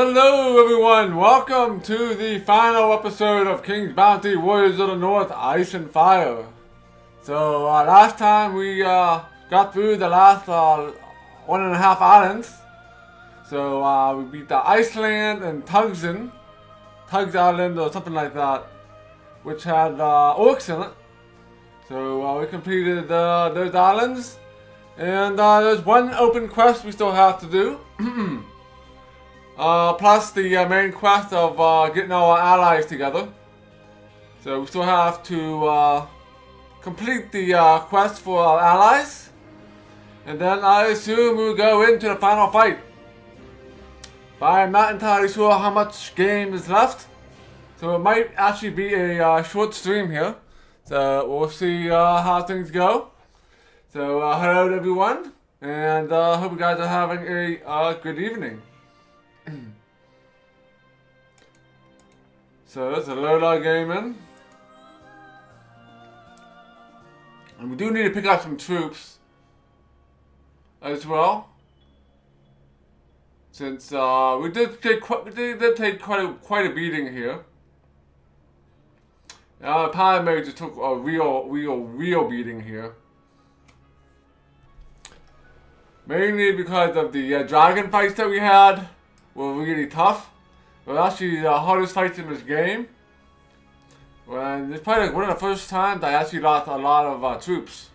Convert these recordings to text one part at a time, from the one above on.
Hello everyone, welcome to the final episode of King's Bounty Warriors of the North Ice and Fire. So last time we got through the last 1.5 islands. So we beat the Iceland and Tugs Island or something like that, which had orcs in it. So we completed those islands, and there's one open quest we still have to do. Plus the main quest of getting our allies together. So we still have to complete the quest for our allies. And then I assume we'll go into the final fight. But I'm not entirely sure how much game is left. So it might actually be a short stream here. So we'll see how things go. So hello to everyone. And hope you guys are having a good evening. So there's a load of gaming. And we do need to pick up some troops as well. Since we did take quite a beating here. Power Major took a real beating here. Mainly because of the dragon fights that we had were really tough. But actually the hardest fights in this game. And it's probably like one of the first times I actually lost a lot of troops.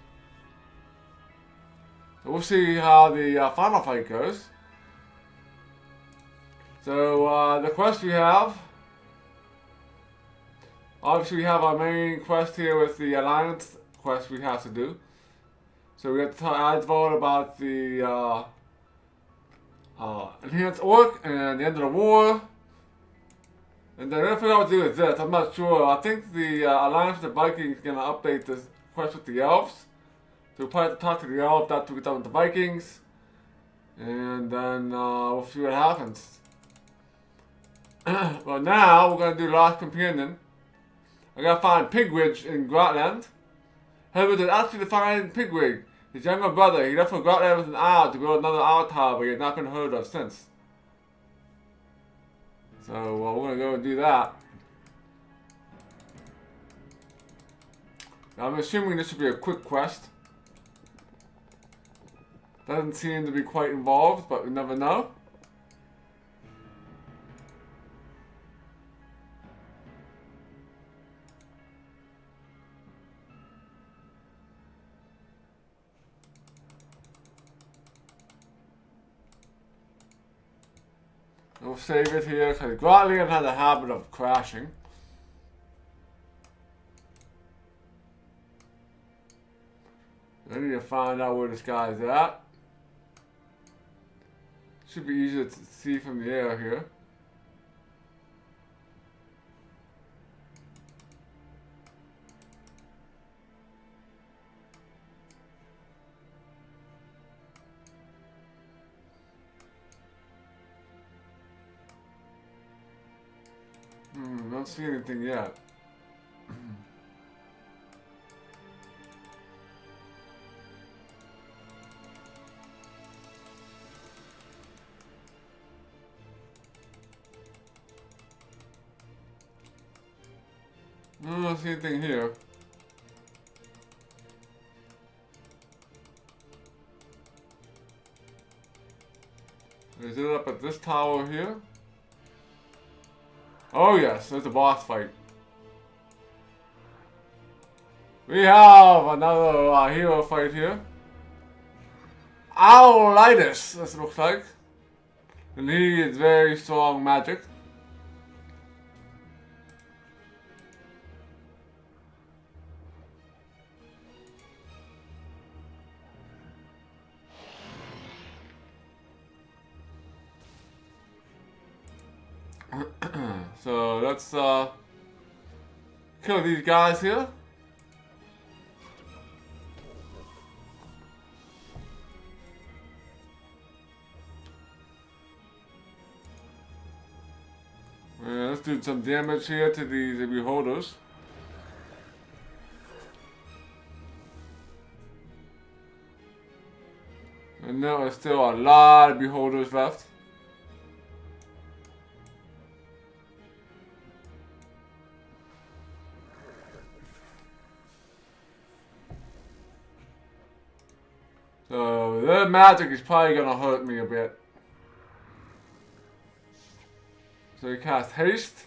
So we'll see how the final fight goes. So the quest we have. Obviously we have our main quest here with the alliance quest we have to do. So we have to tell Advold about the enhanced orc and the end of the war. And then I forgot what to do with this. I'm not sure. I think the Alliance of the Vikings is going to update this quest with the elves. So we'll probably have to talk to the elves after we get done with the Vikings. And then we'll see what happens. Well, now we're going to do Lost Companion. I got to find Pigwidge in Grotland. However, there's actually to find Pigwig, his younger brother. He left for Grotland with an owl to build another owl tower, but he has not been heard of since. So we're going to go and do that. Now, I'm assuming this should be a quick quest. Doesn't seem to be quite involved, but we never know. We'll save it here because Grotland has a habit of crashing. I need to find out where this guy's at. Should be easier to see from the air here. Don't see anything yet. I don't see anything here. Is it up at this tower here? Oh yes, there's a boss fight. We have another hero fight here. Owlitis, this looks like. And he is very strong magic. So let's kill these guys here. And let's do some damage here to these beholders. And there are still a lot of beholders left. So their magic is probably gonna hurt me a bit. So we cast haste.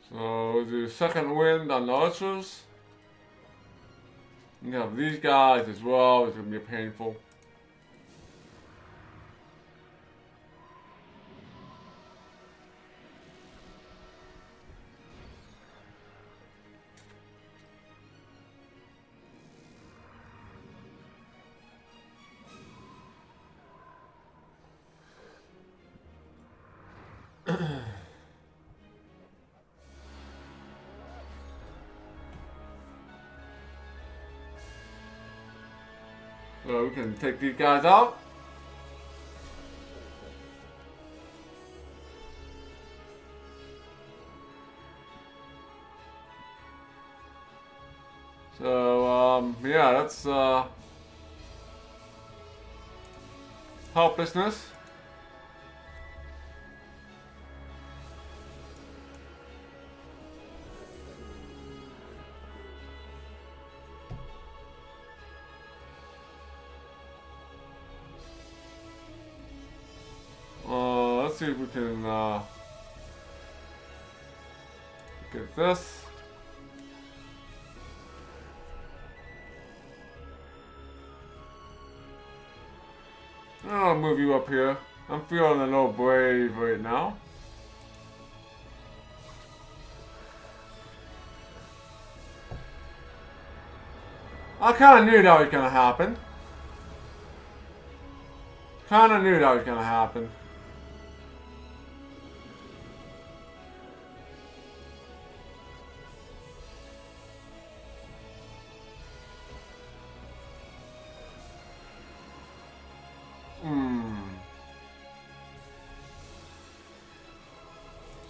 So we'll do second wind on the archers. You have these guys as well, it's gonna be painful. So we can take these guys out. So yeah, that's helplessness. Let's see if we can get this. I'll move you up here. I'm feeling a little brave right now. I kind of knew that was gonna happen. Kinda knew that was gonna happen.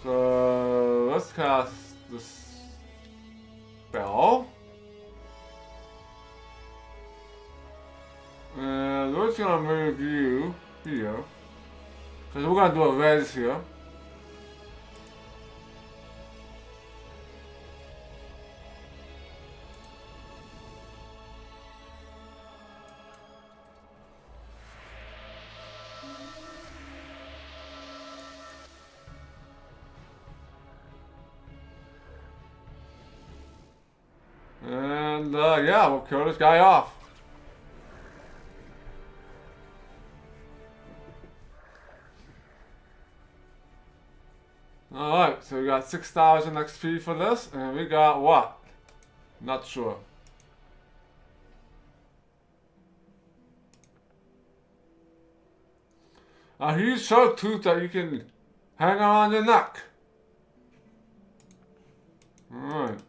So let's cast this spell. And we're just gonna move you here. Because we're gonna do a res here. And yeah, we'll kill this guy off. Alright, so we got 6,000 XP for this, and we got what? Not sure. A huge shark tooth that you can hang around your neck. Alright.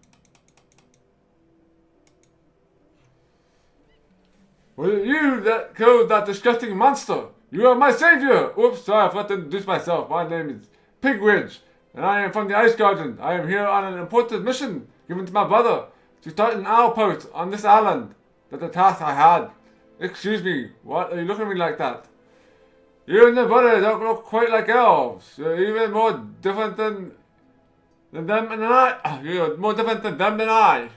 Was it you that killed that disgusting monster? You are my savior! Oops, sorry, I forgot to introduce myself. My name is Pigridge, and I am from the Ice Garden. I am here on an important mission given to my brother to start an outpost on this island. That's the task I had. Excuse me, what are you looking at me like that? You and your brother don't look quite like elves. You're even more different than them and I. You're more different than them than I.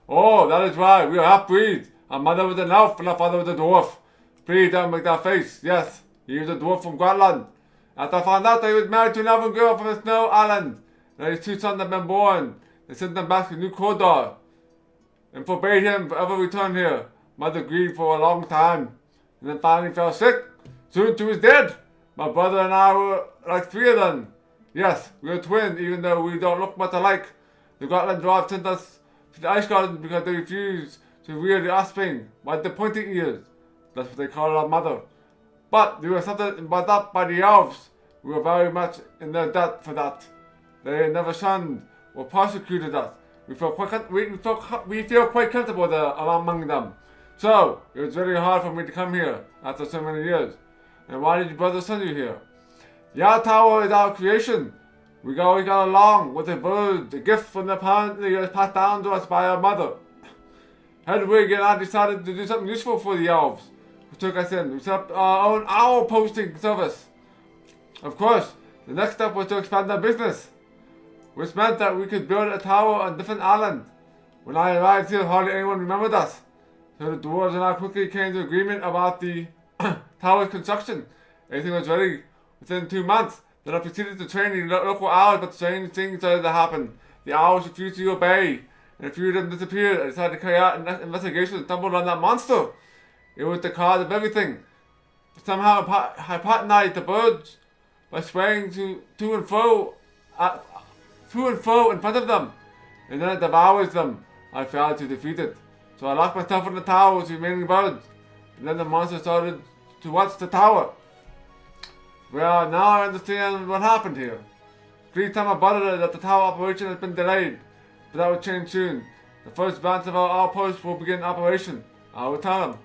Oh, that is right. We are half-breeds. Our mother was an elf and our father was a dwarf. Please don't make that face. Yes, he was a dwarf from Greenland. After I found out that he was married to an elven girl from a snow island, and his two sons had been born, they sent them back to New Cordar and forbade him to ever return here. Mother grieved for a long time, and then finally fell sick. Soon she was dead. My brother and I were like three of them. Yes, we are twins, even though we don't look much alike. The Gotland dwarf sent us to the Ice Garden because they refused to rear the offspring by the pointy ears. That's what they call our mother. But we were something brought up by the elves. We were very much in their debt for that. They never shunned or persecuted us. We feel quite comfortable there among them. So it was very hard for me to come here after so many years. And why did your brother send you here? Yao Tower is our creation. We always got along with the birds, a gift from the parents passed down to us by our mother. Hedwig and I decided to do something useful for the elves who took us in. We set up our own owl posting service. Of course, the next step was to expand our business, which meant that we could build a tower on a different island. When I arrived here, hardly anyone remembered us, so the dwarves and I quickly came to agreement about the tower's construction. Everything was ready within 2 months. Then I proceeded to train the local owls, but strange things started to happen. The owls refused to obey, and a few of them disappeared. I decided to carry out an investigation and stumbled on that monster. It was the cause of everything. Somehow I hypnotized the birds by swaying to and fro in front of them, and then it devours them. I failed to defeat it, so I locked myself in the tower with the remaining birds, and then the monster started to watch the tower. Well, now I understand what happened here. Please tell my brother that the tower operation has been delayed, but that will change soon. The first branch of our outpost will begin operation. I will tell him.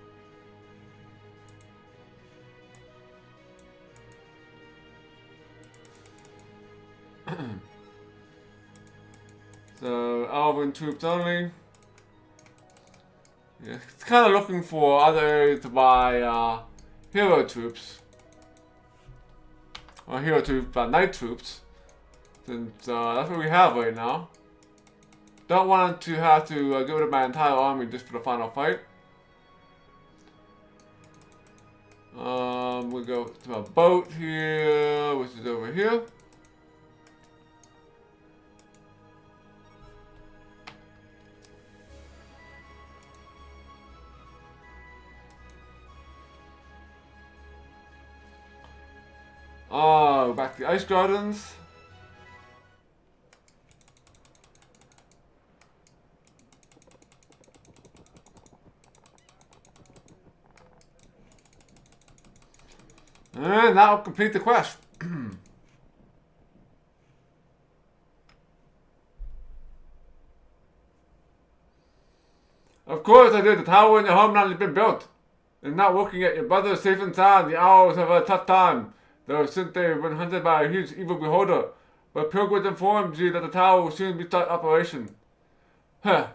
So, Elven troops only. Yeah, it's kind of looking for other areas to buy hero troops. Or hero troops, night troops. Since that's what we have right now. Don't want to have to get rid of my entire army just for the final fight. We'll go to a boat here, which is over here. Back to the ice gardens. And that will complete the quest. Of course I did. The tower in your homeland has been built. And not working yet. Your brother is safe and sound. The owls have a tough time, though, since they've been hunted by a huge evil beholder. But Pilgrim informs you that the tower will soon start operation. Huh.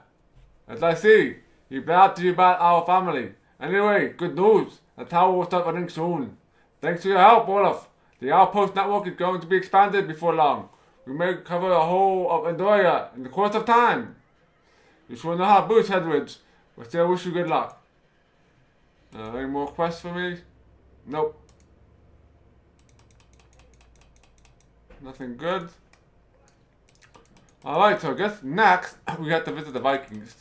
As I see, he blabbed to you about our family. Anyway, good news. The tower will start running soon. Thanks for your help, Olaf. The outpost network is going to be expanded before long. We may cover the whole of Andoria in the course of time. You sure know how to boost, Hedwig, but still wish you good luck. Any more quests for me? Nope. Nothing good. Alright, so I guess next we have to visit the Vikings.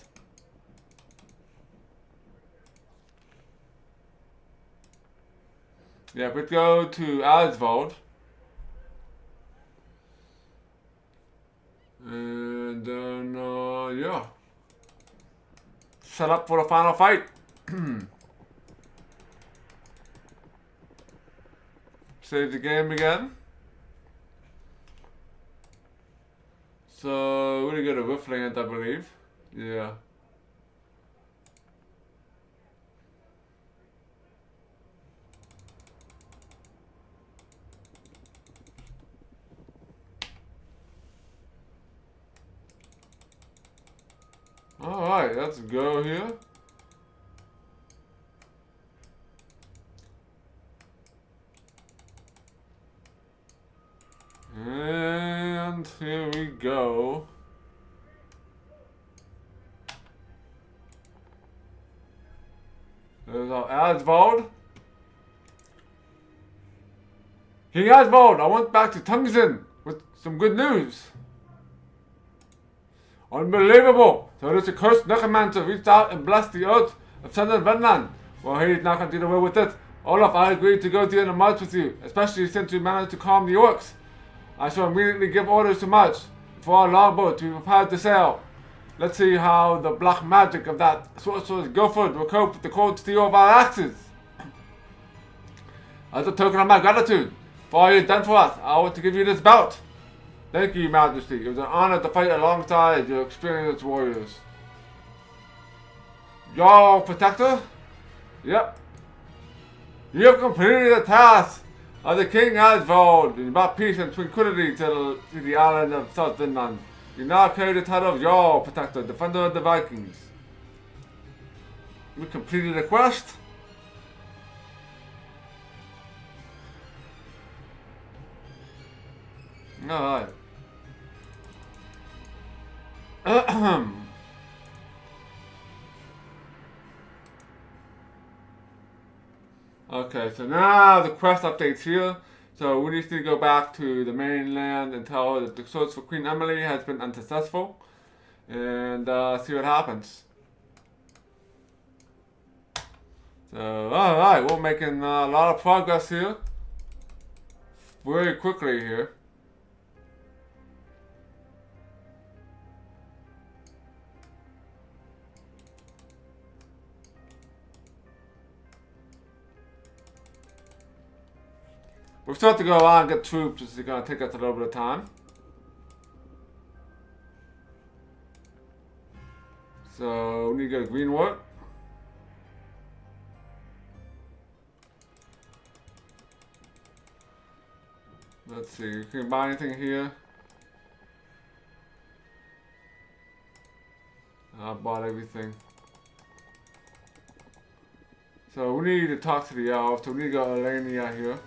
Yeah, we go to Asvold. And then, yeah. Set up for the final fight. Save the game again. So, we're gonna go to Riftland, I believe. Yeah. Alright, let's go here. And here we go. There's our Asvold. King Asvold, I went back to Tungsten with some good news. Unbelievable! So this accursed necromancer reached out and blessed the earth of southern Vinland. Well, he's not going to do away with it. Olaf, I agreed to go through the march with you, especially since you managed to calm the orcs. I shall immediately give orders to march for our longboat to be prepared to sail. Let's see how the black magic of that sorcerer's Guilford will cope with the cold steel of our axes. As a token of my gratitude for all you've done for us, I want to give you this belt. Thank you, Majesty. It was an honor to fight alongside your experienced warriors. Your protector? Yep. You have completed the task The king has vowed and brought peace and tranquility to the island of South Finland. You now carry the title of Jarl Protector, Defender of the Vikings. We completed the quest. Alright. Okay, so now the quest updates here. So we need to go back to the mainland and tell her that the search for Queen Emily has been unsuccessful. And see what happens. So, alright, we're making a lot of progress here. Very quickly here. We still have to go around and get troops, which is going to take us a little bit of time. So, we need to go to Greenwood. Let's see, can you buy anything here? I bought everything. So, we need to talk to the elves, so we need to go to Elenia here.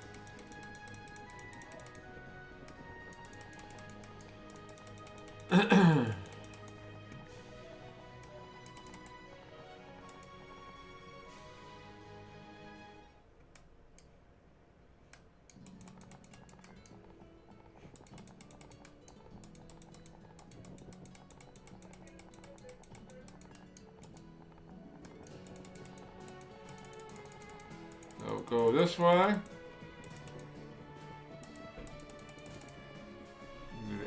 So go this way.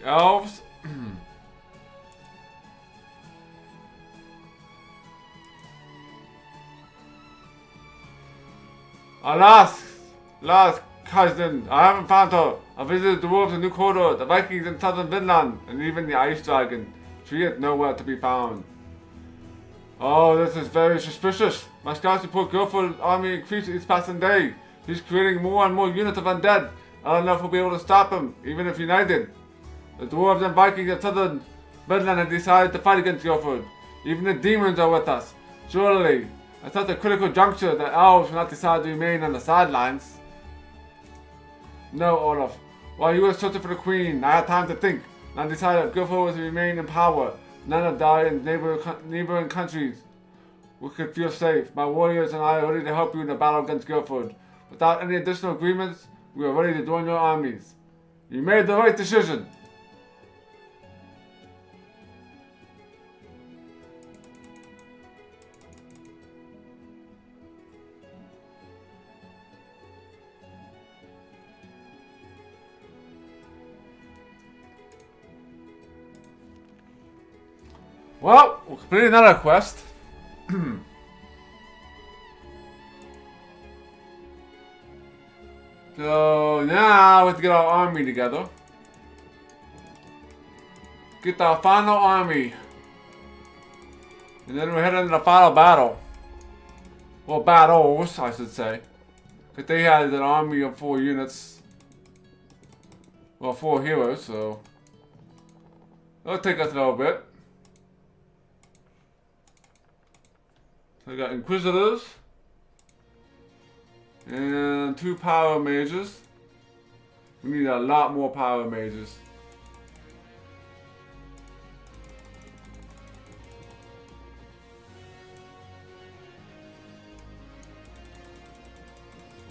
The elves. Last cousin, I haven't found her. I visited the wolves in New Quarter, the Vikings in southern Finland, and even the ice dragon. She is nowhere to be found. Oh, this is very suspicious. My scouts report Guildford's army increased each passing day. He's creating more and more units of undead. I don't know if we'll be able to stop him, even if united. The dwarves and Vikings of southern Finland have decided to fight against Guildford. Even the demons are with us. Surely, at such a critical juncture, the elves will not decide to remain on the sidelines. No, Olaf. While you were searching for the queen, I had time to think, and I decided if Guildford was to remain in power, none of died in neighboring countries. We could feel safe. My warriors and I are ready to help you in the battle against Guildford. Without any additional agreements, we are ready to join your armies. You made the right decision. Well, we'll complete another quest. So now we have to get our army together. Get our final army. And then we head into the final battle. Well, battles, I should say. Because they had an army of 4 units. Well, 4 heroes, so it'll take us a little bit. So we got Inquisitors. And 2 power mages. We need a lot more power mages.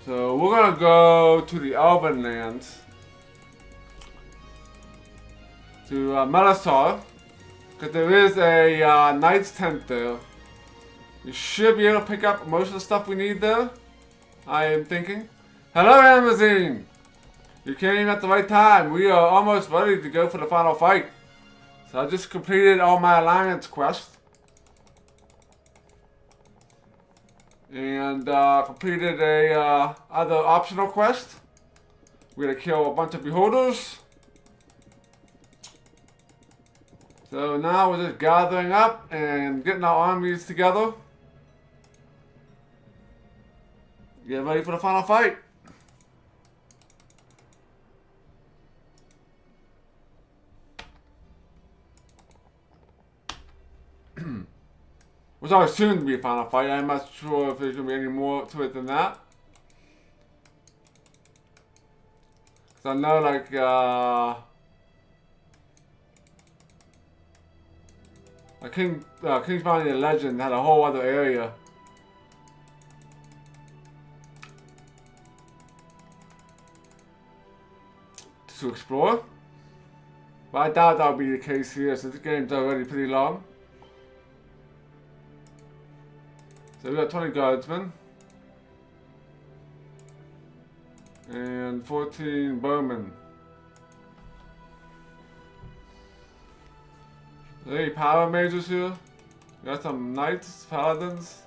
So we're gonna go to the Elven lands. To Melisar. Because there is a knight's tent there. You should be able to pick up most of the stuff we need there. I am thinking. Hello, Amazine! You came at the right time. We are almost ready to go for the final fight. So I just completed all my alliance quests. And completed a other optional quest. We're gonna kill a bunch of beholders. So now we're just gathering up and getting our armies together. Get ready for the final fight. Which always soon to be a final fight. I'm not sure if there's gonna be any more to it than that. Cause I know like King's Mountain the Legend had a whole other area to explore. But I doubt that'll be the case here since the game's already pretty long. So we got 20 guardsmen. And 14 bowmen. Are there any power mages here? We got some knights, paladins.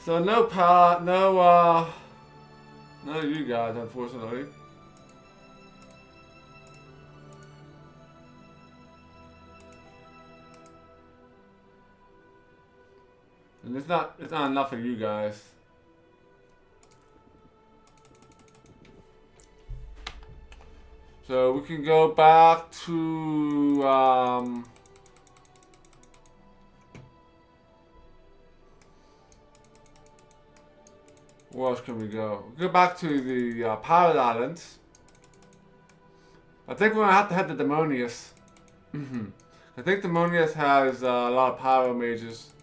So no power, no you guys, unfortunately. And it's not enough for you guys. So we can go back to where else can we go? We'll go back to the Pirate Islands. I think we're gonna have to head to Demonius. I think Demonius has a lot of power mages.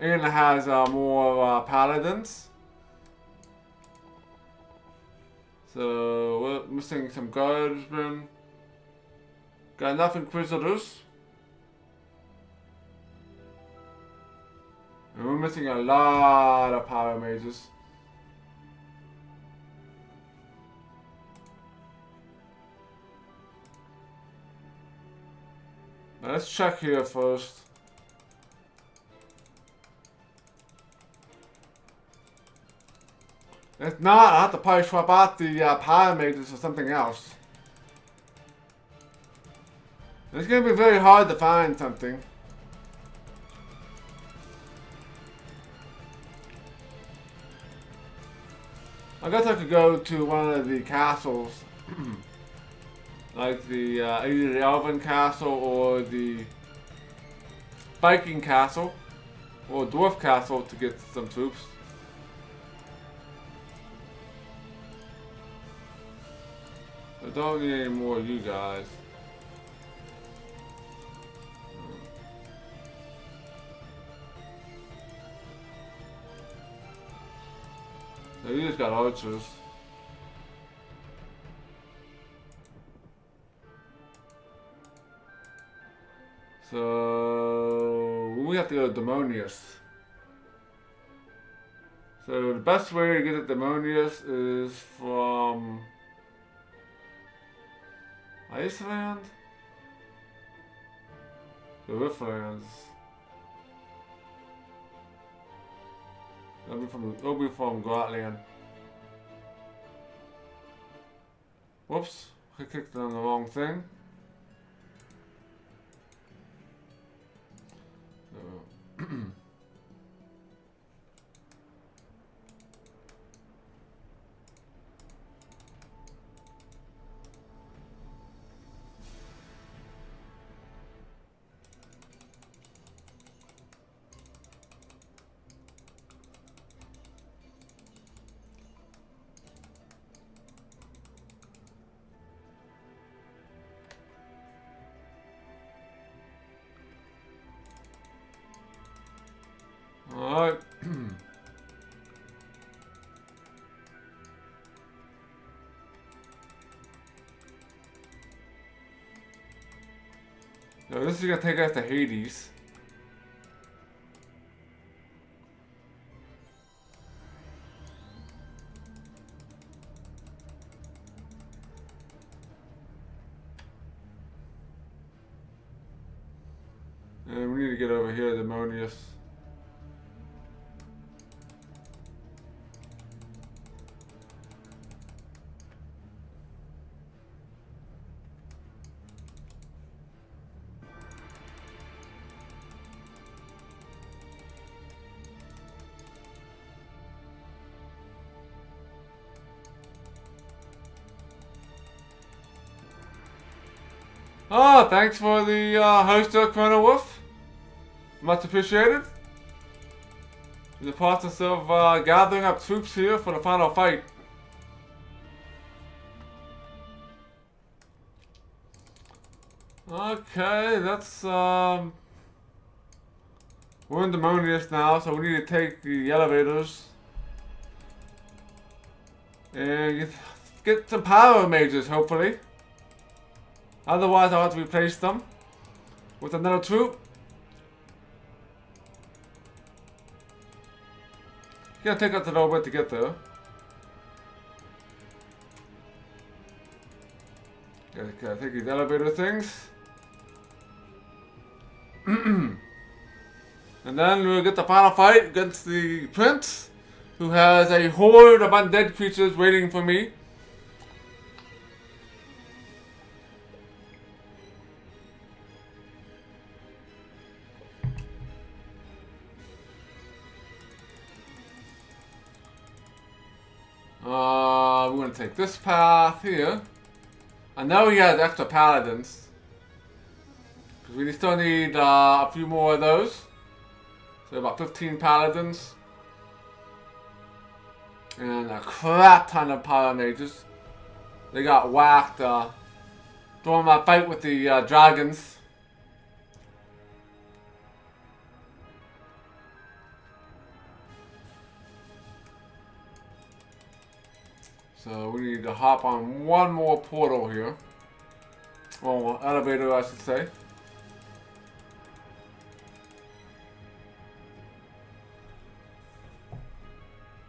And it has more paladins. So we're missing some guardsmen. Got enough inquisitors. And we're missing a lot of power mages. Now let's check here first. If not, I'll have to probably swap out the power mages for something else. It's going to be very hard to find something. I guess I could go to one of the castles. Like the either the Elven Castle or the Viking Castle or Dwarf Castle to get some troops. I don't need any more of you guys. So you just got archers. So we have to go to Demonius. So the best way to get to Demonius is from Iceland? The Riftlands. It'll be from Gotland. Whoops, I clicked on the wrong thing. Alright. So this is gonna take us to Hades. And we need to get over here to Demonius. Oh, thanks for the hercxena wolf. Much appreciated. In the process of gathering up troops here for the final fight. Okay, that's we're in Demonius now, so we need to take the elevators and get some power mages, hopefully. Otherwise, I'll have to replace them with another troop. It's gonna take us a little bit to get there. Gotta take these elevator things. And then we'll get the final fight against the prince, who has a horde of undead creatures waiting for me. We're gonna take this path here. I know he has extra paladins. Because we still need a few more of those. So about 15 paladins. And a crap ton of power mages. They got whacked during my fight with the dragons. So we need to hop on one more portal here. Well, elevator I should say.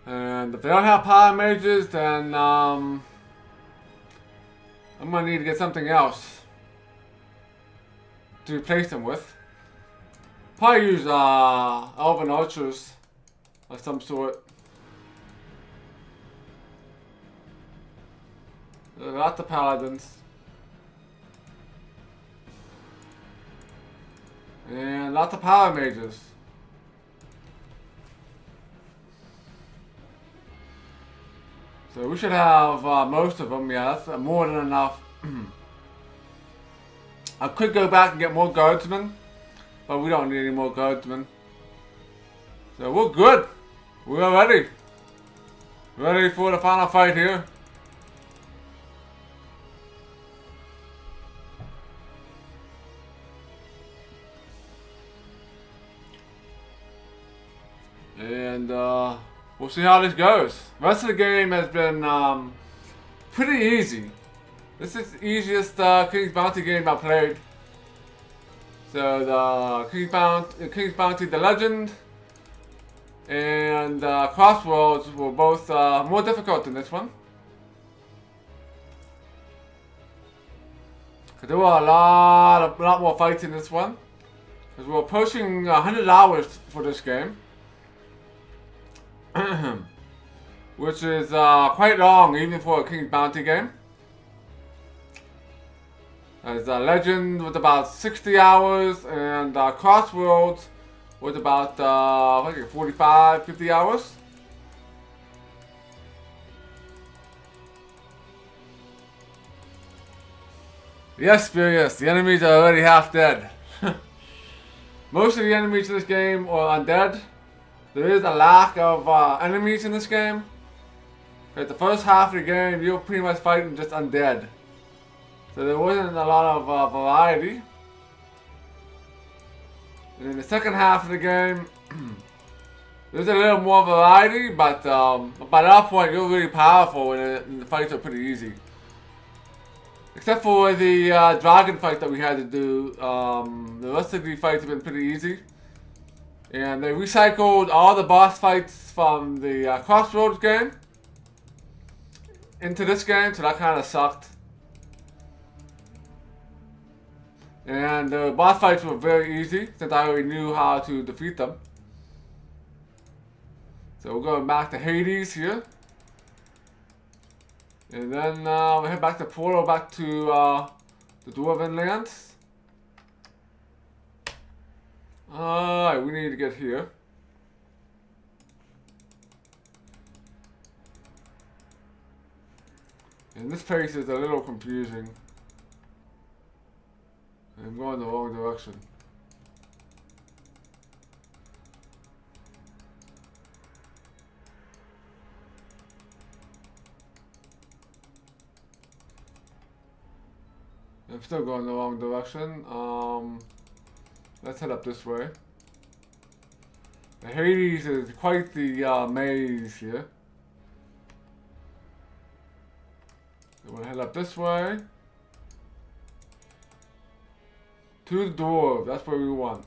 And if they don't have power mages, then I'm gonna need to get something else to replace them with. Probably use elven archers of some sort. Lots of paladins. And lots of power mages. So we should have most of them, yeah, that's more than enough. I could go back and get more guardsmen, but we don't need any more guardsmen. So we're good. We're ready. Ready for the final fight here. And we'll see how this goes. The rest of the game has been pretty easy. This is the easiest King's Bounty game I played. So the King's Bounty, the Legend, and Crossroads were both more difficult than this one. Cause there were a lot more fights in this one. Cause we're approaching 100 hours for this game. Which is quite long even for a King's Bounty game. As Legend was about 60 hours and Crossroads was about I think 45, 50 hours. Yes, Spurious, the enemies are already half dead. Most of the enemies in this game are undead. There is a lack of enemies in this game. At the first half of the game, you're pretty much fighting just undead. So there wasn't a lot of variety. And in the second half of the game, there's a little more variety, but by that point, you're really powerful and the fights are pretty easy. Except for the dragon fight that we had to do, the rest of the fights have been pretty easy. And they recycled all the boss fights from the Crossroads game into this game, so that kind of sucked. And the boss fights were very easy, since I already knew how to defeat them. So we're going back to Hades here. And then we'll head back to Portal, back to the Dwarven Lands. Alright, we need to get here. And this place is a little confusing. I'm going the wrong direction. I'm still going the wrong direction. Let's head up this way. The Hades is quite the maze here. So we'll head up this way. To the dwarf, that's where we want.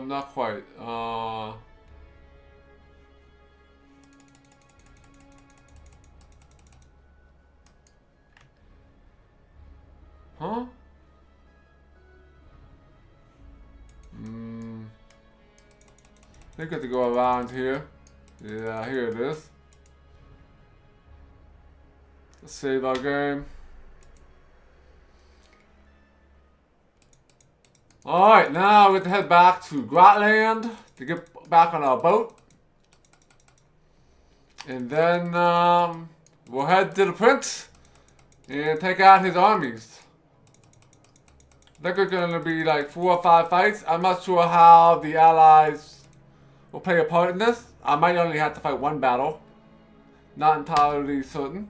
Not quite. Huh? I think I have to go around here. Yeah, here it is. Let's save our game. Alright, now we have to head back to Grotland to get back on our boat. And then we'll head to the Prince and take out his armies. I think it's going to be like 4 or 5 fights. I'm not sure how the Allies will play a part in this. I might only have to fight one battle. Not entirely certain.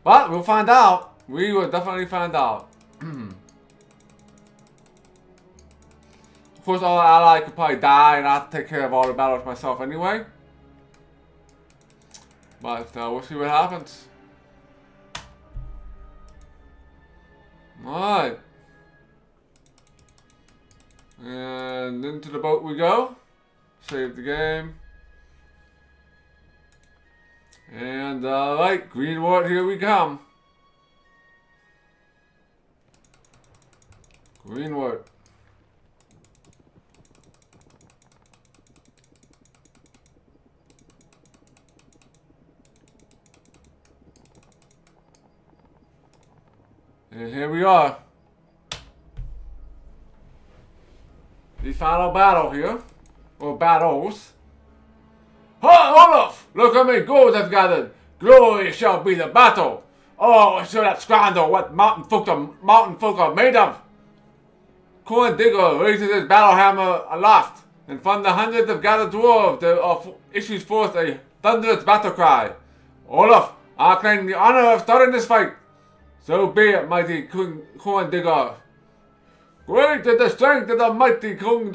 But we'll find out. We will definitely find out. Of course, all allies could probably die, and I have to take care of all the battles myself anyway. But we'll see what happens. Alright. And into the boat we go. Save the game. And alright, Greenwood, here we come. Greenwood. And here we are. The final battle here. Or battles. Ha, Olaf! Look how many goals I've gathered. Glory shall be the battle. Oh, show that scandal what mountain folk are made of. Corn Digger raises his battle hammer aloft, and from the hundreds of gathered dwarves there issues forth a thunderous battle cry. Olaf, I claim the honor of starting this fight. So be it, mighty Corn Digger. Great is the strength of the mighty Corn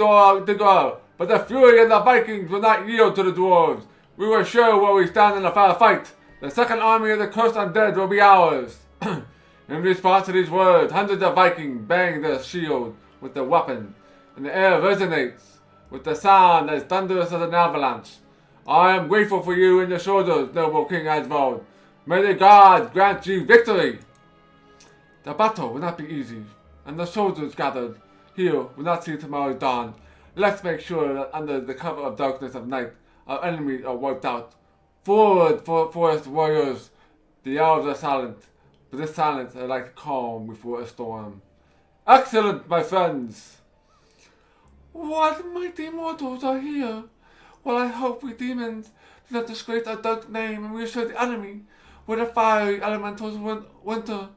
Digger, but the fury of the Vikings will not yield to the dwarves. We will show where we stand in a fair fight. The second army of the cursed undead will be ours. In response to these words, hundreds of Vikings bang their shield with their weapon, and the air resonates with the sound as thunderous as an avalanche. I am grateful for you and your soldiers, noble King Asvald. May the gods grant you victory. The battle will not be easy, and the soldiers gathered here will not see tomorrow's dawn. Let's make sure that under the cover of darkness of night, our enemies are wiped out. Forward, forest warriors! The elves are silent, but this silence is like calm before a storm. Excellent, my friends! What mighty mortals are here? Well, I hope we demons do not disgrace our dark name and reassure the enemy with the fiery elementals winter.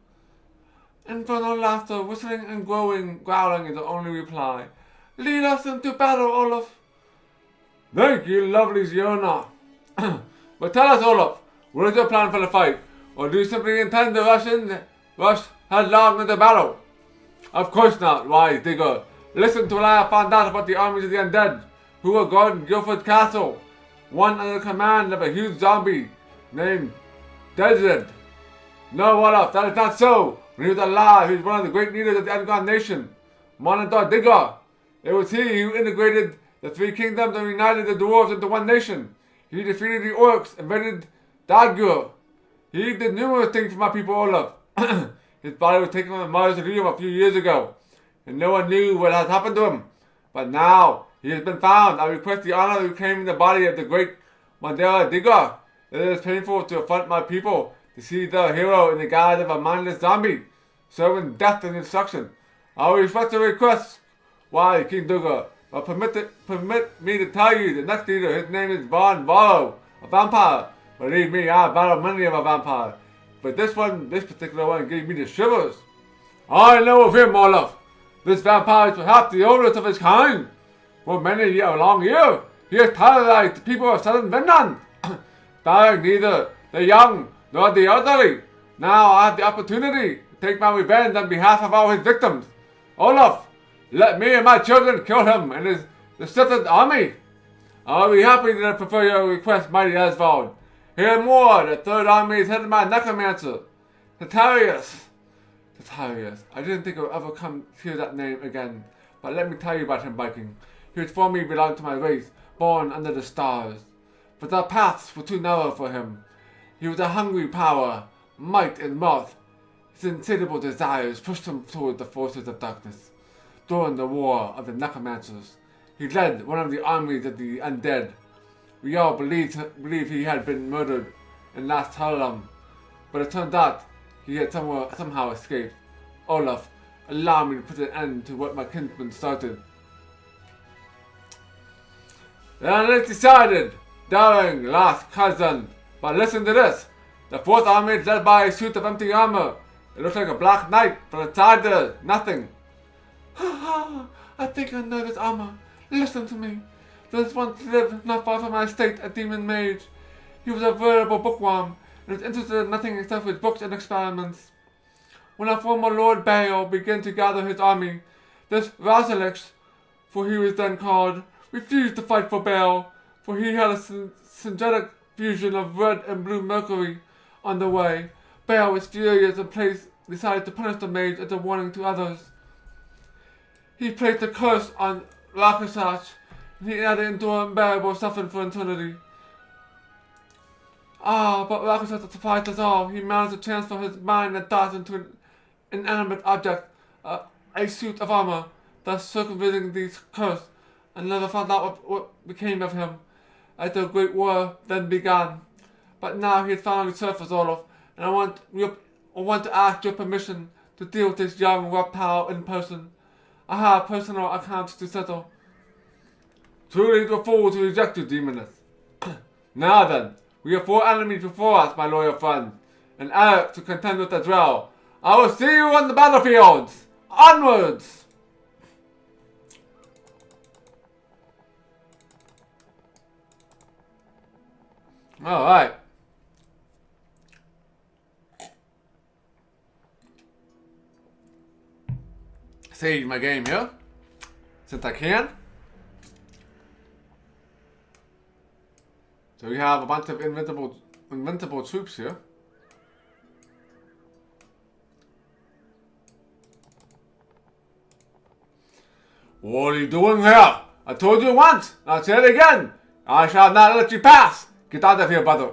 Infernal laughter, whistling and growling is the only reply. Lead us into battle, Olaf. Thank you, lovely Ziona. But tell us, Olaf, what is your plan for the fight? Or do you simply intend to rush headlong into battle? Of course not, wise digger. Listen to what I have found out about the armies of the undead, who are guarding Guildford Castle. One under the command of a huge zombie named Desert. No, Olaf, that is not so. When he was alive, he was one of the great leaders of the Underground Nation, Monador Digger. It was he who integrated the 3 kingdoms and united the dwarves into one nation. He defeated the orcs, invaded Dagur. He did numerous things for my people, Olaf. His body was taken from the mausoleum a few years ago, and no one knew what had happened to him. But now he has been found. I request the honor of reclaiming the body of the great Mandela Digger. It is painful to affront my people to see the hero in the guise of a mindless zombie, serving death and destruction. I will respect the request. Why, King Duga? Well, permit me to tell you, the next leader, his name is Von Vollo, a vampire. Believe me, I've battled many of a vampire. But this particular one gave me the shivers. I know of him, Olaf. This vampire is perhaps the oldest of his kind. For many a long year, he has terrorized the people of southern Vinland, sparing neither the young nor the elderly. Now I have the opportunity to take my revenge on behalf of all his victims. Olaf, let me and my children kill him and his distant army. I'll be happy to fulfill your request, mighty Asvald. Hear more, the third army is headed by a necromancer, Tatarius. I didn't think I would ever come to hear that name again, but let me tell you about him, Viking. He was formerly belonged to my race, born under the stars. But our paths were too narrow for him. He was a hungry power, might and mirth. His insatiable desires pushed him toward the forces of darkness. During the war of the necromancers, he led one of the armies of the undead. We all believed he had been murdered in last Harlem, but it turned out he had somehow escaped. Olaf, allow me to put an end to what my kinsman started. Then it's decided, darling last cousin. But listen to this. The fourth army is led by a suit of empty armor. It looks like a black knight, but inside there's nothing. I think I know this armor. Listen to me. There once lived not far from my estate a demon mage. He was a veritable bookworm, and was interested in nothing except his books and experiments. When our former Lord Baal began to gather his army, this Razelix, for he was then called, refused to fight for Baal, for he had a synergetic fusion of red and blue mercury on the way. Baal was furious and decided to punish the mage as a warning to others. He placed a curse on Rakasach, and he had to endure unbearable suffering for eternity. But Rakasach surprised us all. He managed to transfer his mind and thoughts into an inanimate object, a suit of armor, thus circumventing the curse, and never found out what became of him as the Great War then began. But now he has finally surfaced, Olaf, and I want to ask your permission to deal with this young reptile in person. I have personal accounts to settle. Truly the fool to reject you, demoness. Now then, we have 4 enemies before us, my loyal friend, and Eric to contend with as well. I will see you on the battlefields! Onwards! Alright. Save my game here, since I can. So we have a bunch of invincible troops here. What are you doing here? I told you once, I'll say it again. I shall not let you pass. Get out of here, brother.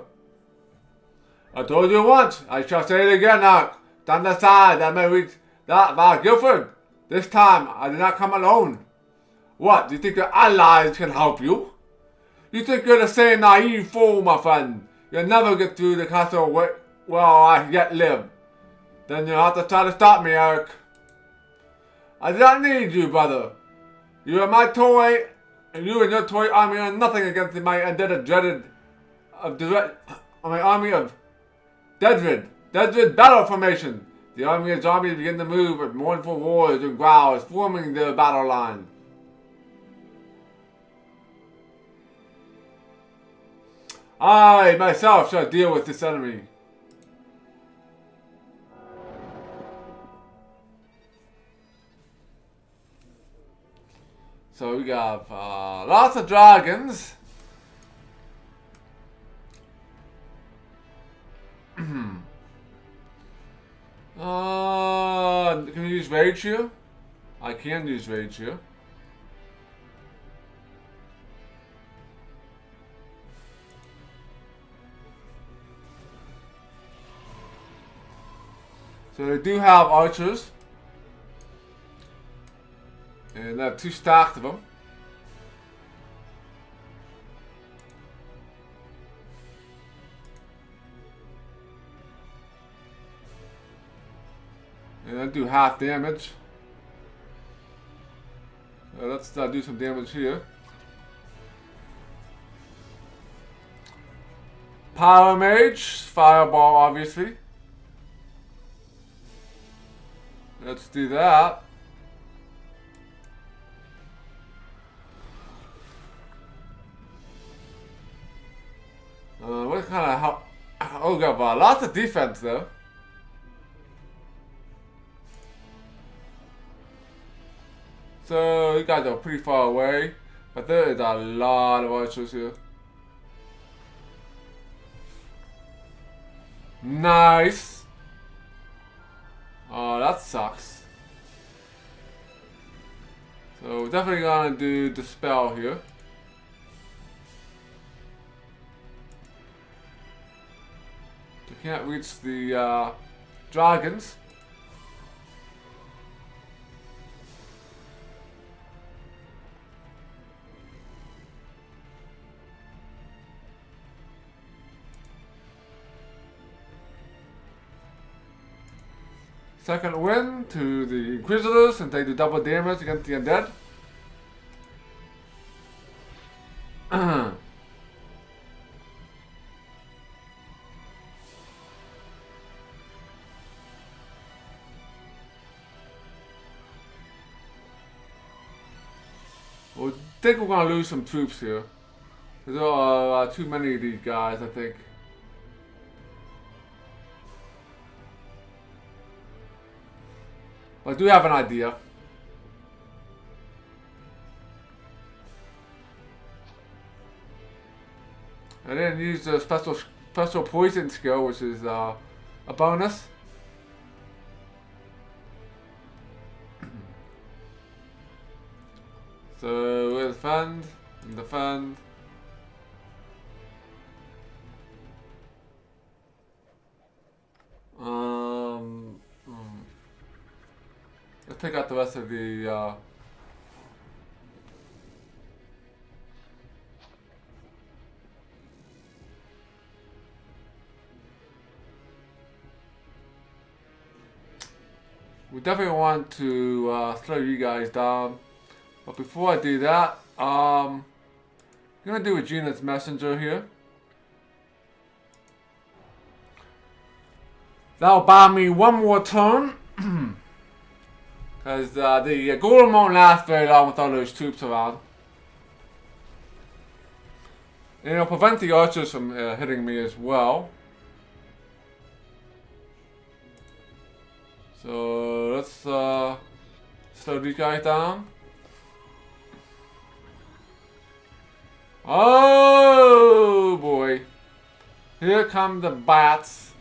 I told you once, I shall say it again now. Stand aside, I may reach that by Guilford. This time, I did not come alone. What, do you think your allies can help you? You think you're the same naive fool, my friend. You'll never get through the castle where I yet live. Then you'll have to try to stop me, Eric. I do not need you, brother. You are my toy, and you and your toy army are nothing against my my army of Deadrid battle formation. The army of zombies begin to move with mournful roars and growls, forming their battle line. I myself shall deal with this enemy. So we got lots of dragons. Can you use rage here? I can use rage here. So they do have archers. And they have 2 stacks of them. And they do half damage. let's do some damage here. Power Mage, Fireball, obviously. Let's do that. What kind of help? Oh god, wow, lots of defense though. So you guys are pretty far away, but there is a lot of archers here. Nice. Oh, that sucks. So we're definitely gonna do the spell here. We can't reach the dragons. Second win to the Inquisitors and they do double damage against the undead. I think we're gonna lose some troops here. There are too many of these guys, I think. But I do have an idea. I didn't use the special poison skill, which is a bonus. So we'll defend and defend. Let's take out the rest of the we definitely want to slow you guys down. But before I do that, I'm gonna do Regina's messenger here. That'll buy me one more turn. Because the golem won't last very long with all those troops around. And it'll prevent the archers from hitting me as well. So let's slow these guys down. Oh boy. Here come the bats.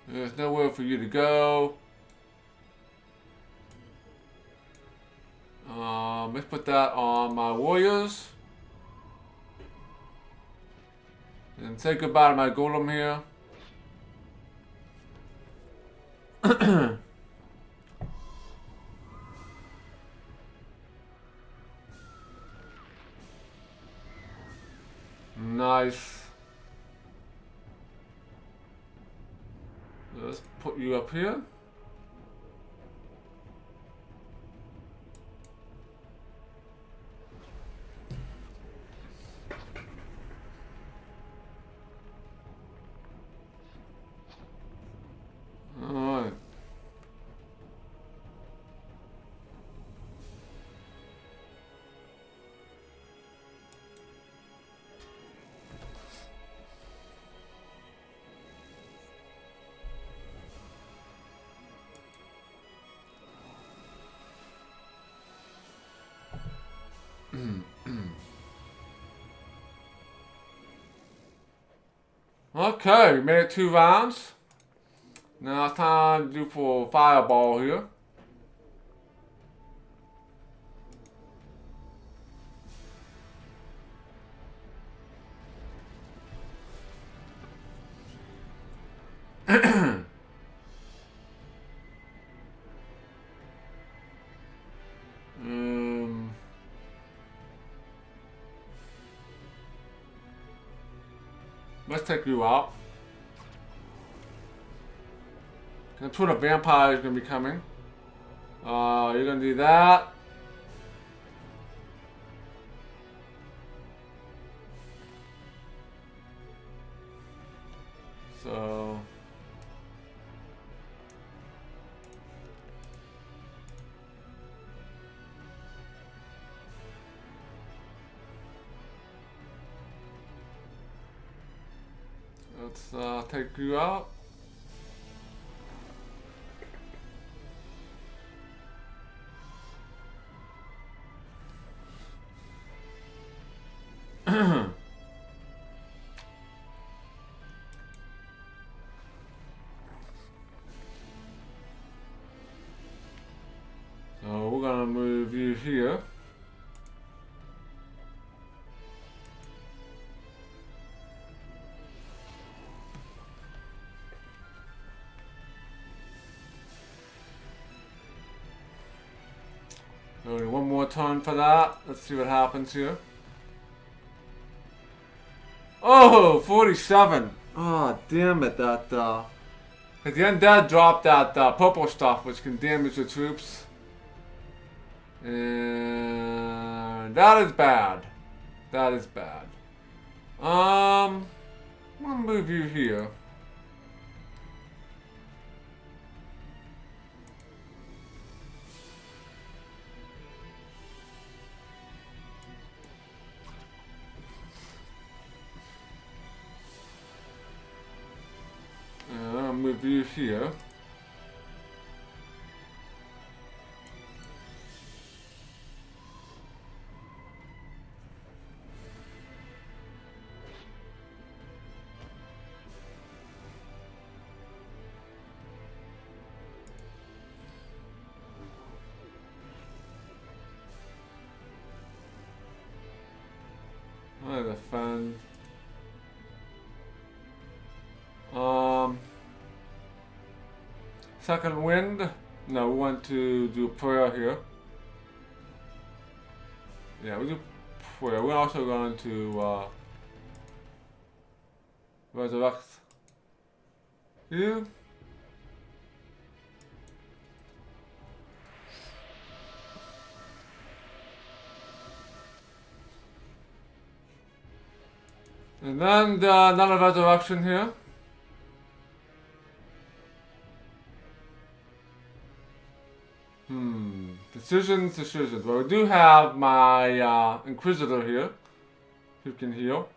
There's nowhere for you to go. Let's put that on my warriors. And say goodbye to my golem here. Nice. Let's put you up here. Alright. Okay, we made it 2 rounds. Now it's time to do for fireball here. Let's take you out. That's where the vampire is gonna be coming. You're gonna do that. So let's take you out. So we're gonna move you here. Only one more turn for that. Let's see what happens here. Oh, 47. Oh, damn it. That, at the end, that dropped that purple stuff, which can damage the troops. And that is bad. That is bad. I'm gonna move you here. I'll move you here. I defend. Second wind. No, we want to do prayer here. Yeah, we do prayer. We're also going to resurrect you. And then another resurrection here. Decisions. Well, we do have my Inquisitor here, who can heal.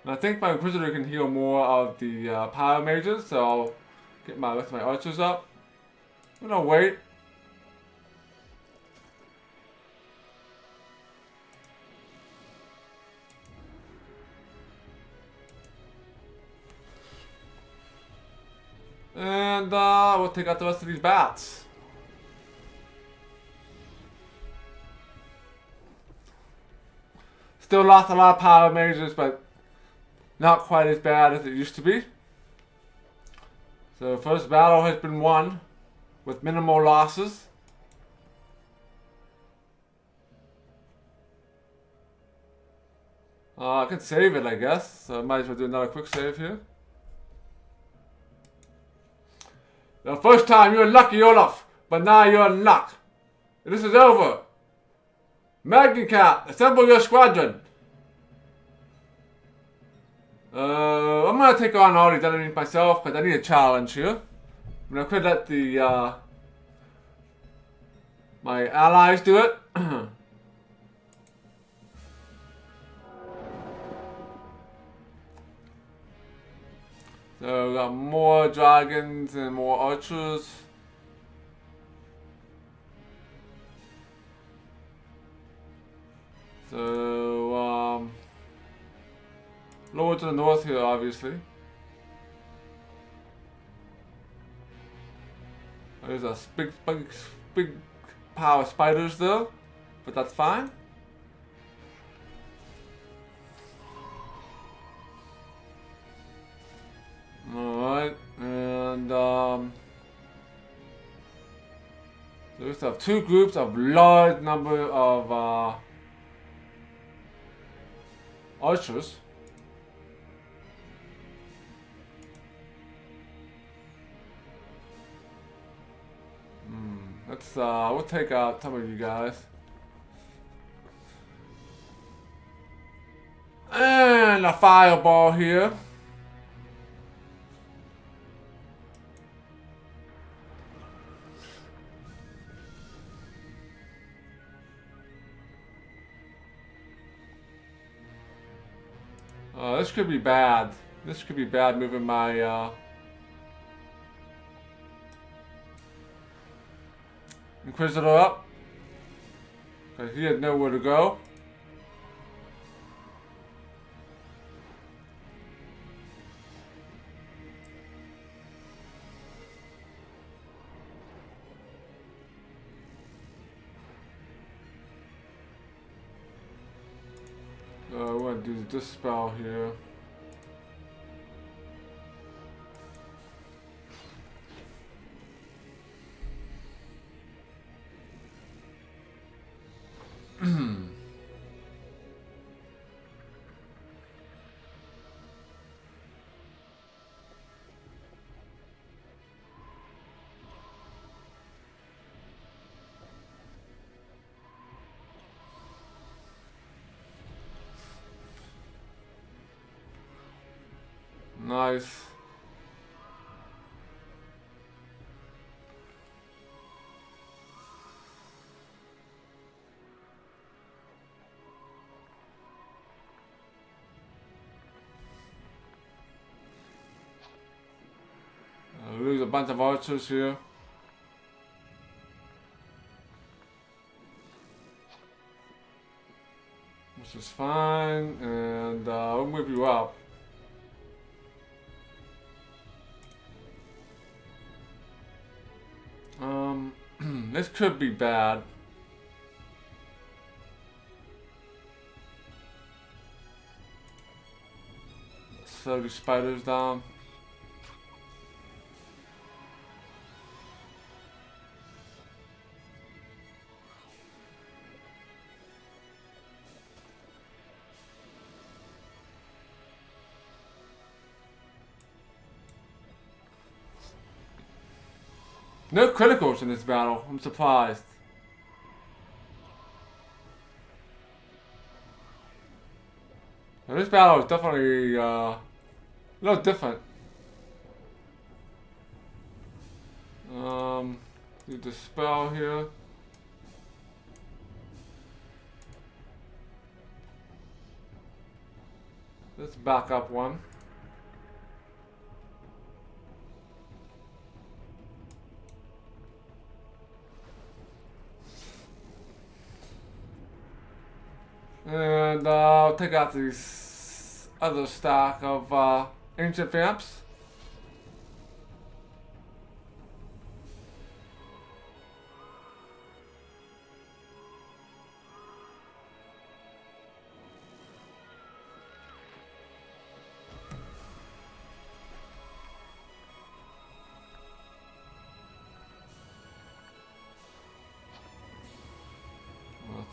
And I think my Inquisitor can heal more of the power mages, so I'll get my rest of my archers up. I'm gonna wait. And we'll take out the rest of these bats. Still lost a lot of power mages, but not quite as bad as it used to be. So first battle has been won with minimal losses. I can save it, I guess. So I might as well do another quick save here. The first time you were lucky, Olaf, but now you're in luck. This is over. Magnicat, assemble your squadron. I'm gonna take on all these enemies myself because I need a challenge here. I'm gonna let the my allies do it. So we got more dragons and more archers. So lower to the north here, obviously. There's a big pile of spiders though, but that's fine. Alright, and so we still have two groups of large number of archers. we'll take out some of you guys. And a fireball here. This could be bad. This could be bad moving my Inquisitor up. Because he had nowhere to go. We're going to do this spell here. Nice. Lose a bunch of archers here. Which is fine, and we'll move you up. This could be bad. Slow these spiders down. No criticals in this battle. I'm surprised. Now, this battle is definitely a little different. Do the spell here. Let's back up one. And I'll take out this other stack of ancient vamps.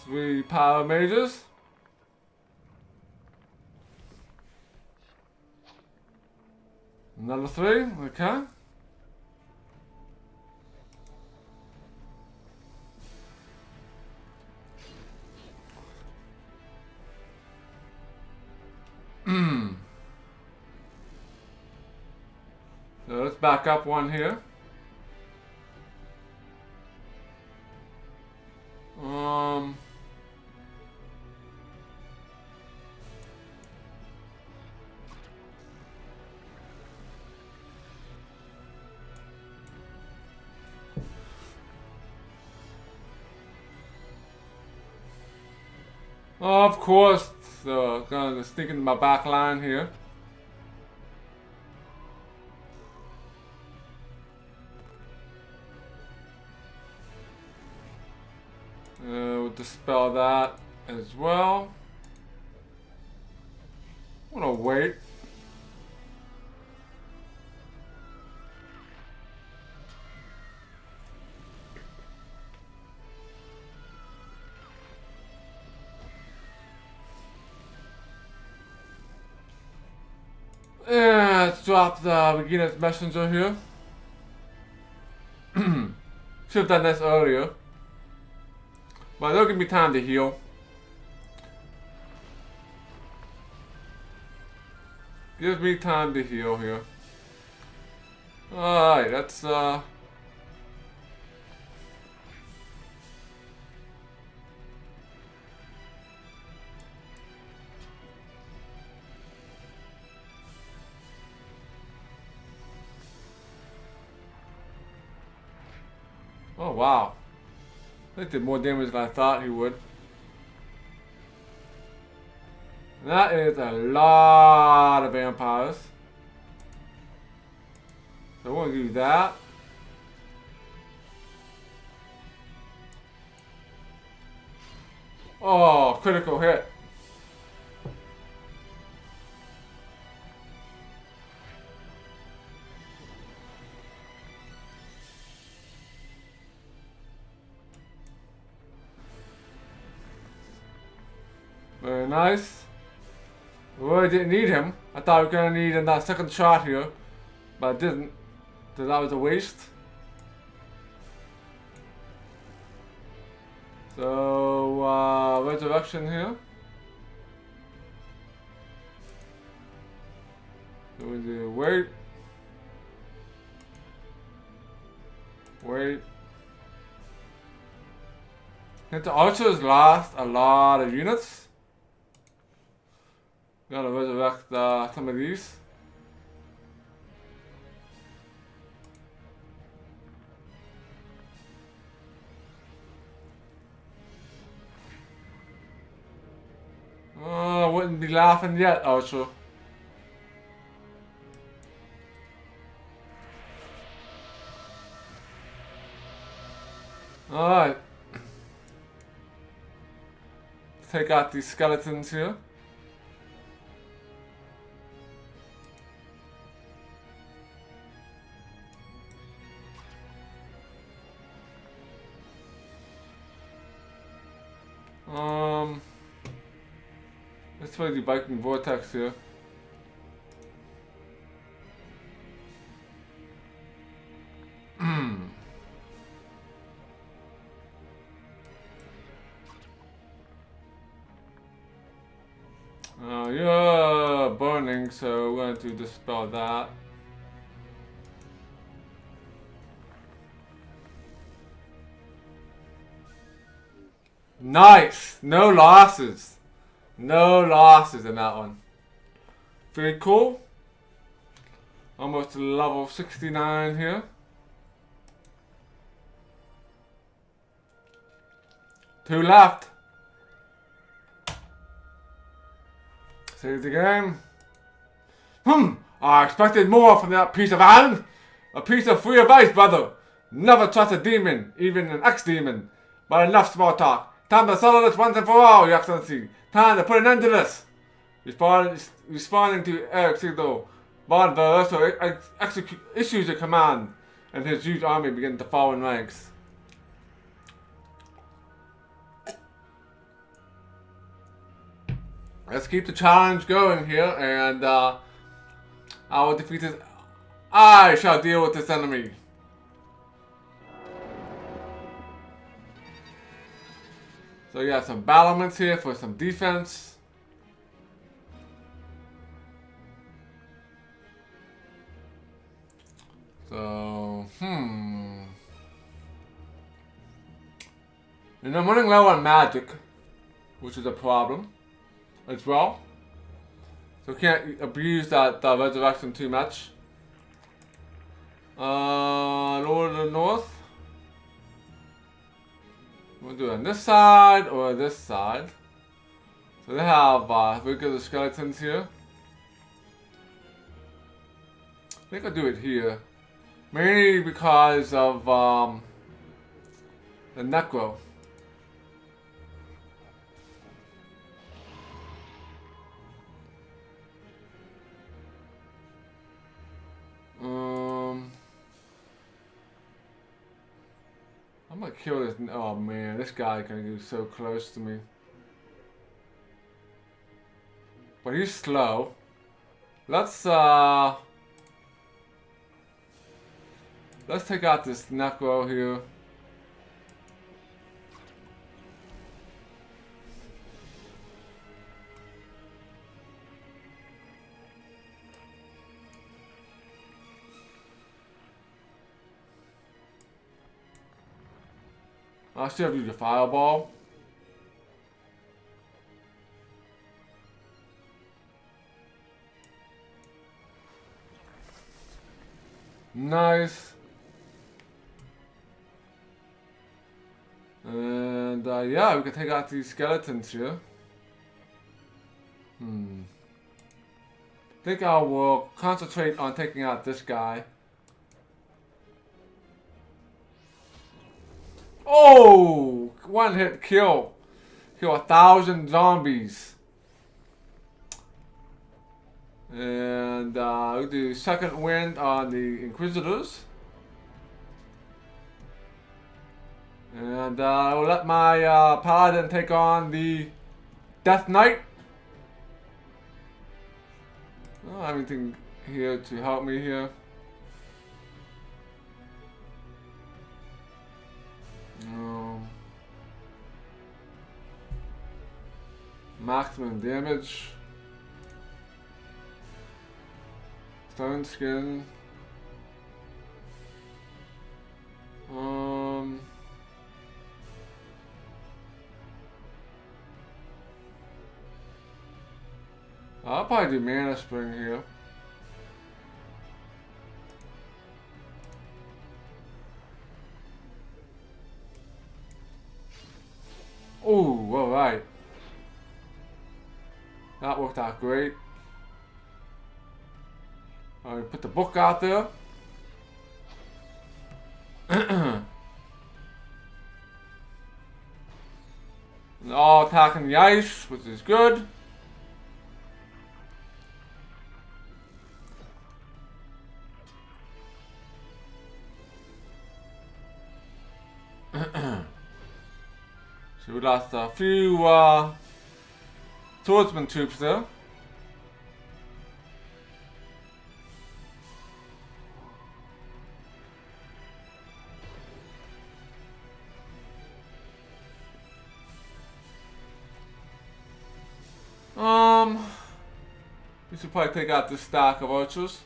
Three power mages. Another three, okay. So let's back up one here. Of course, so gonna sneak into my back line here. We'll dispel that as well. I'm gonna wait. And let's drop the beginner's messenger here. Should have done this earlier. But it'll give me time to heal. Give me time to heal here. Alright, that's oh wow. That did more damage than I thought he would. That is a lot of vampires. So we're gonna do that. Oh, critical hit. Very nice. We really didn't need him. I thought we were gonna need him that second shot here, but I didn't. So that was a waste. So resurrection here. So we do wait. Since the archers lost a lot of units, gotta resurrect some of these. Oh, I wouldn't be laughing yet, Archer. Alright. Take out these skeletons here. Let's try the Viking Vortex here. You're burning, so we're going to dispel that. Nice! No losses. No losses in that one. Very cool. Almost level 69 here. 2 left. Save the game. I expected more from that piece of iron. A piece of free advice, brother. Never trust a demon, even an ex-demon. But enough small talk. Time to settle this once and for all, Your Excellency. Time to put an end to this. Responding to hercxena, Von Veresto issues a command, and his huge army begins to fall in ranks. Let's keep the challenge going here, and I will defeat this. I shall deal with this enemy. So you have some battlements here for some defense. So, And I'm running low on magic, which is a problem as well. So can't abuse that resurrection too much. Lord of the North. We'll do it on this side or this side. So they have regular skeletons here. I think I'll do it here. Mainly because of the necro. I'm gonna kill this. Oh man, this guy gonna get so close to me. But he's slow. Let's take out this necro here. I should have used a fireball. Nice. And yeah, we can take out these skeletons here. I think I will concentrate on taking out this guy. Oh! One hit kill. Kill 1,000 zombies. And we'll do second wind on the Inquisitors. And we'll let my Paladin take on the Death Knight. I don't have anything here to help me here. Maximum damage. Stone skin. I'll probably do Mana Spring here. Ooh, alright. That worked out great. Alright, put the book out there. And all attacking the ice, which is good. So we lost a few swordsman troops there. We should probably take out this stack of archers.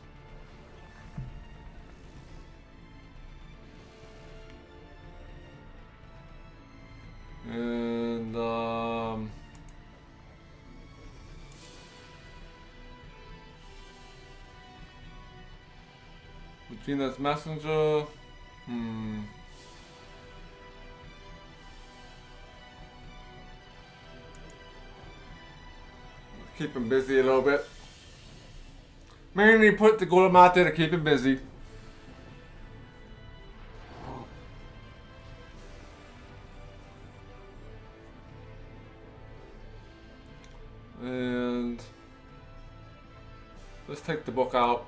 And Regina's messenger. Keep him busy a little bit. Mainly put the golem out there to keep him busy. And let's take the book out.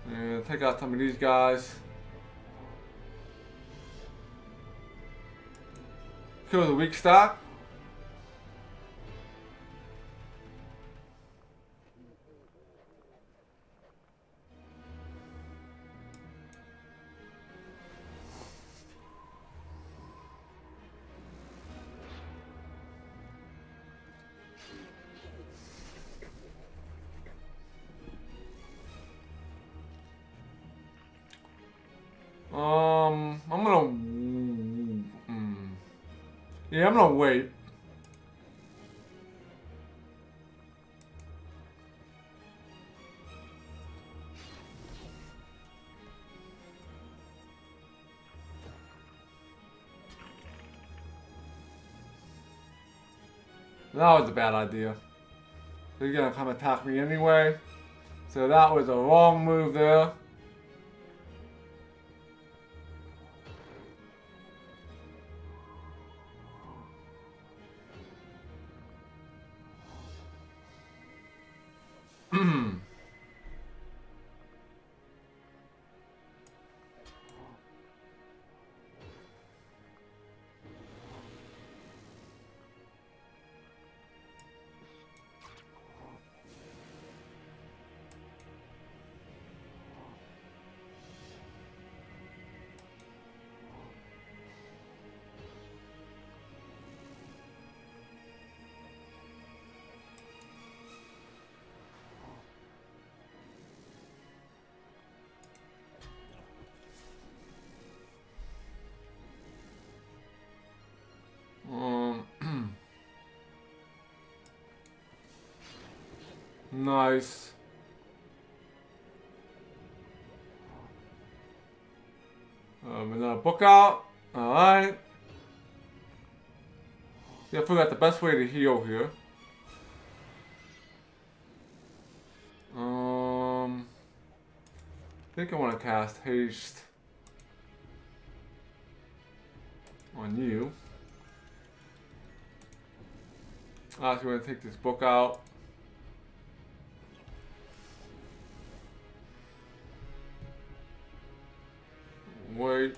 And take out some of these guys. Kill the weak stock. I'm gonna. Yeah, I'm gonna wait. That was a bad idea. They're gonna come attack me anyway. So that was a wrong move there. Nice. Another book out. Alright. Yeah, I forgot the best way to heal here. I think I want to cast haste on you. So we're going to take this book out. Wait.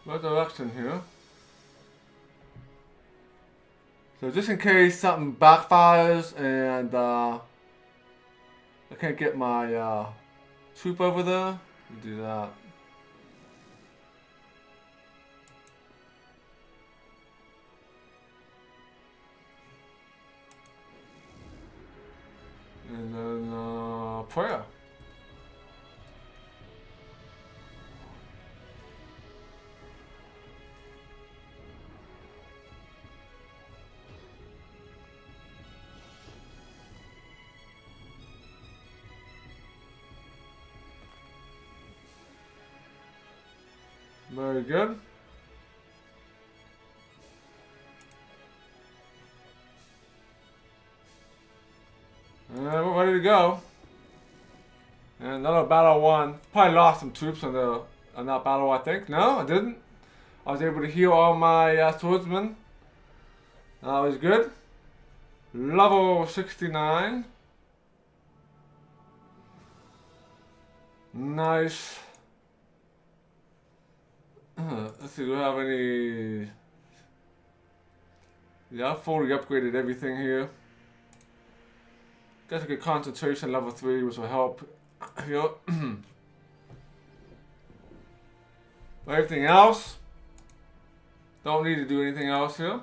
Resurrection here. So just in case something backfires and I can't get my troop over there, we do that. And then prayer. Very good. And we're ready to go. And another battle won. Probably lost some troops on that battle, I think. No, I didn't. I was able to heal all my swordsmen. That was good. Level 69. Nice. Let's see, do we have any... Yeah, I've fully upgraded everything here. Guess I get concentration level 3, which will help here. Everything else, don't need to do anything else here.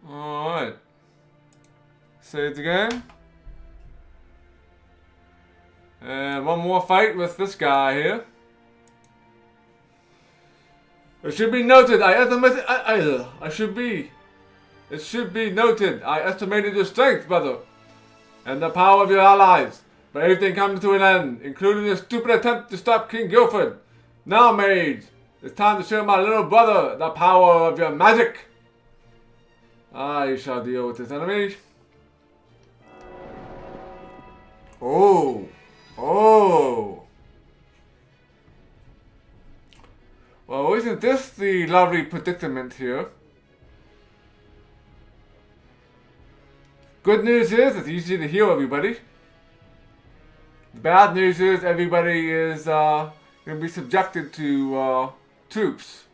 Alright. Save the game. And one more fight with this guy here. It should be noted, It should be noted, I estimated your strength, brother, and the power of your allies. But everything comes to an end, including your stupid attempt to stop King Guilford. Now, mage, it's time to show my little brother the power of your magic. I shall deal with this enemy. Oh. Well, isn't this the lovely predicament here? Good news is it's easy to heal everybody. The bad news is everybody is going to be subjected to troops.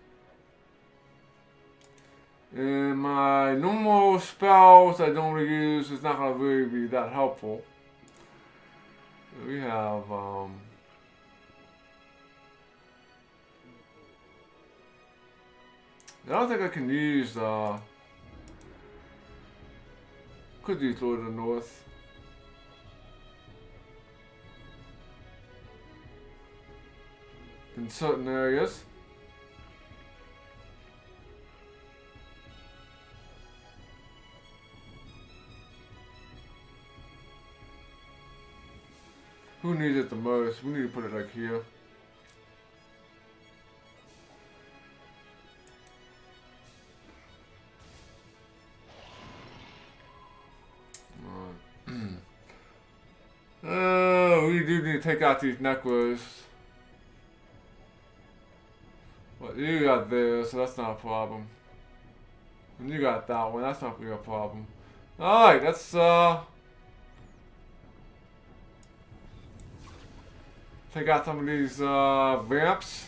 And my normal spells I don't really use is not going to really be that helpful. We have I don't think I can use could use Lord of the North. In certain areas. Who needs it the most? We need to put it like here. We do need to take out these necklaces. Well, you got this, so that's not a problem. And you got that one, that's not really a problem. Alright, let's take out some of these vamps.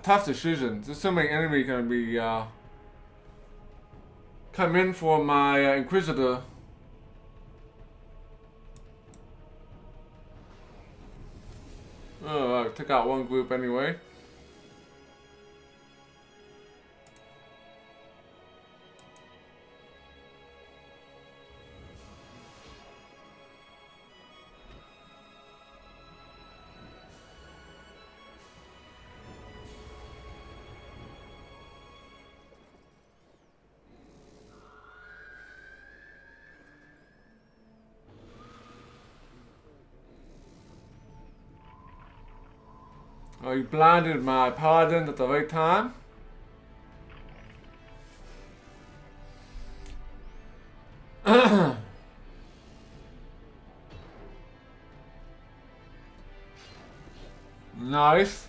Tough decisions. There's so many enemies gonna be come in for my Inquisitor. Oh, I took out one group anyway. Oh, you blinded my paladin at the right time? Nice.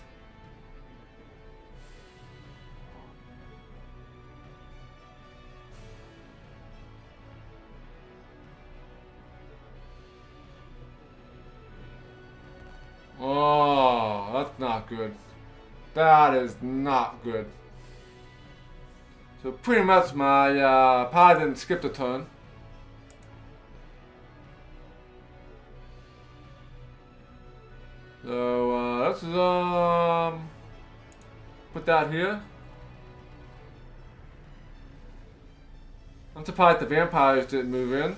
Oh, that's not good. That is not good. So pretty much my paladin skipped a turn. So let's put that here. I'm surprised the vampires didn't move in.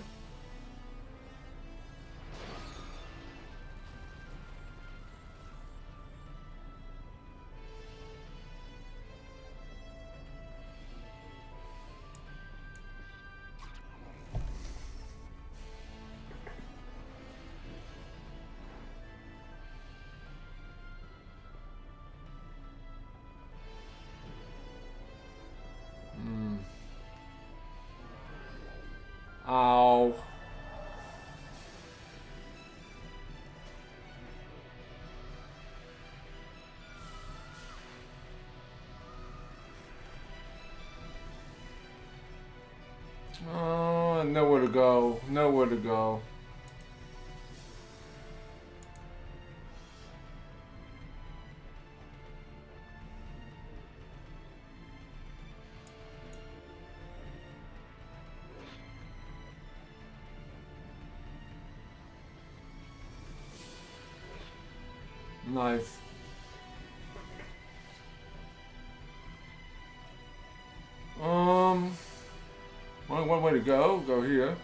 Ow. Oh, nowhere to go. Nowhere to go. Nice. One way to go. Go here.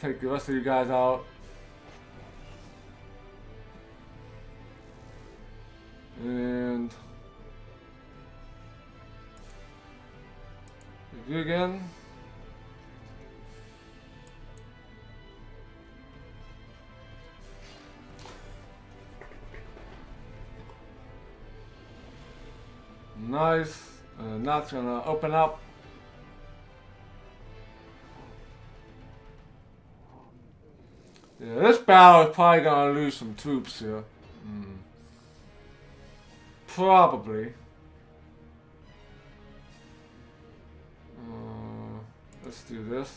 Take the rest of you guys out. And you again. Nice. And that's gonna open up. Yeah, this battle is probably gonna lose some troops here. Probably. Let's do this.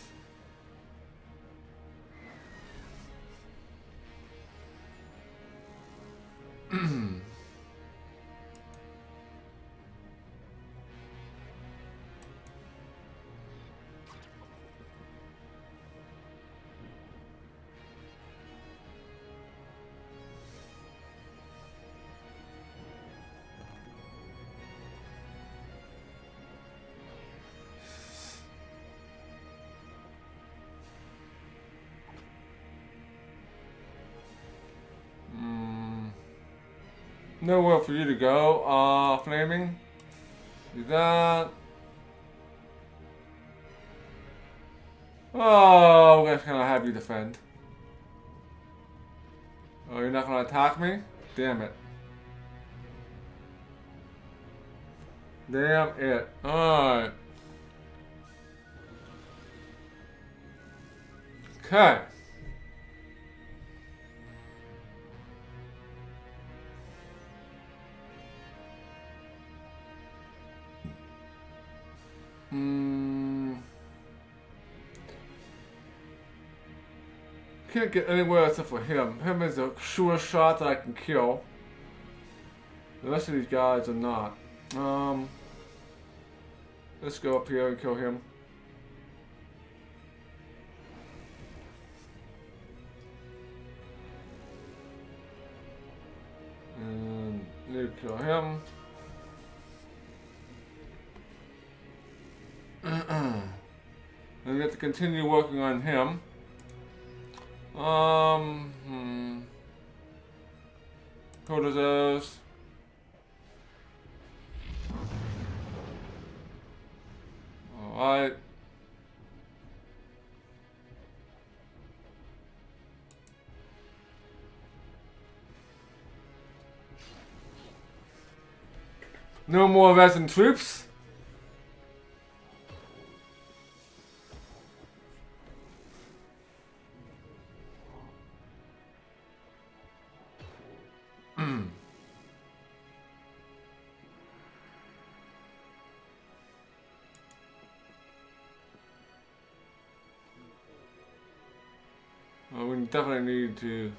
Nowhere for you to go, Flaming. Do that. Oh, we're gonna have you defend. Oh, you're not gonna attack me? Damn it. Damn it. Alright. Okay. Can't get anywhere except for him. Him is a sure shot that I can kill. The rest of these guys are not. Let's go up here and kill him. And you kill him. And we have to continue working on him. Who does those? No more resin troops. Well, we definitely need to.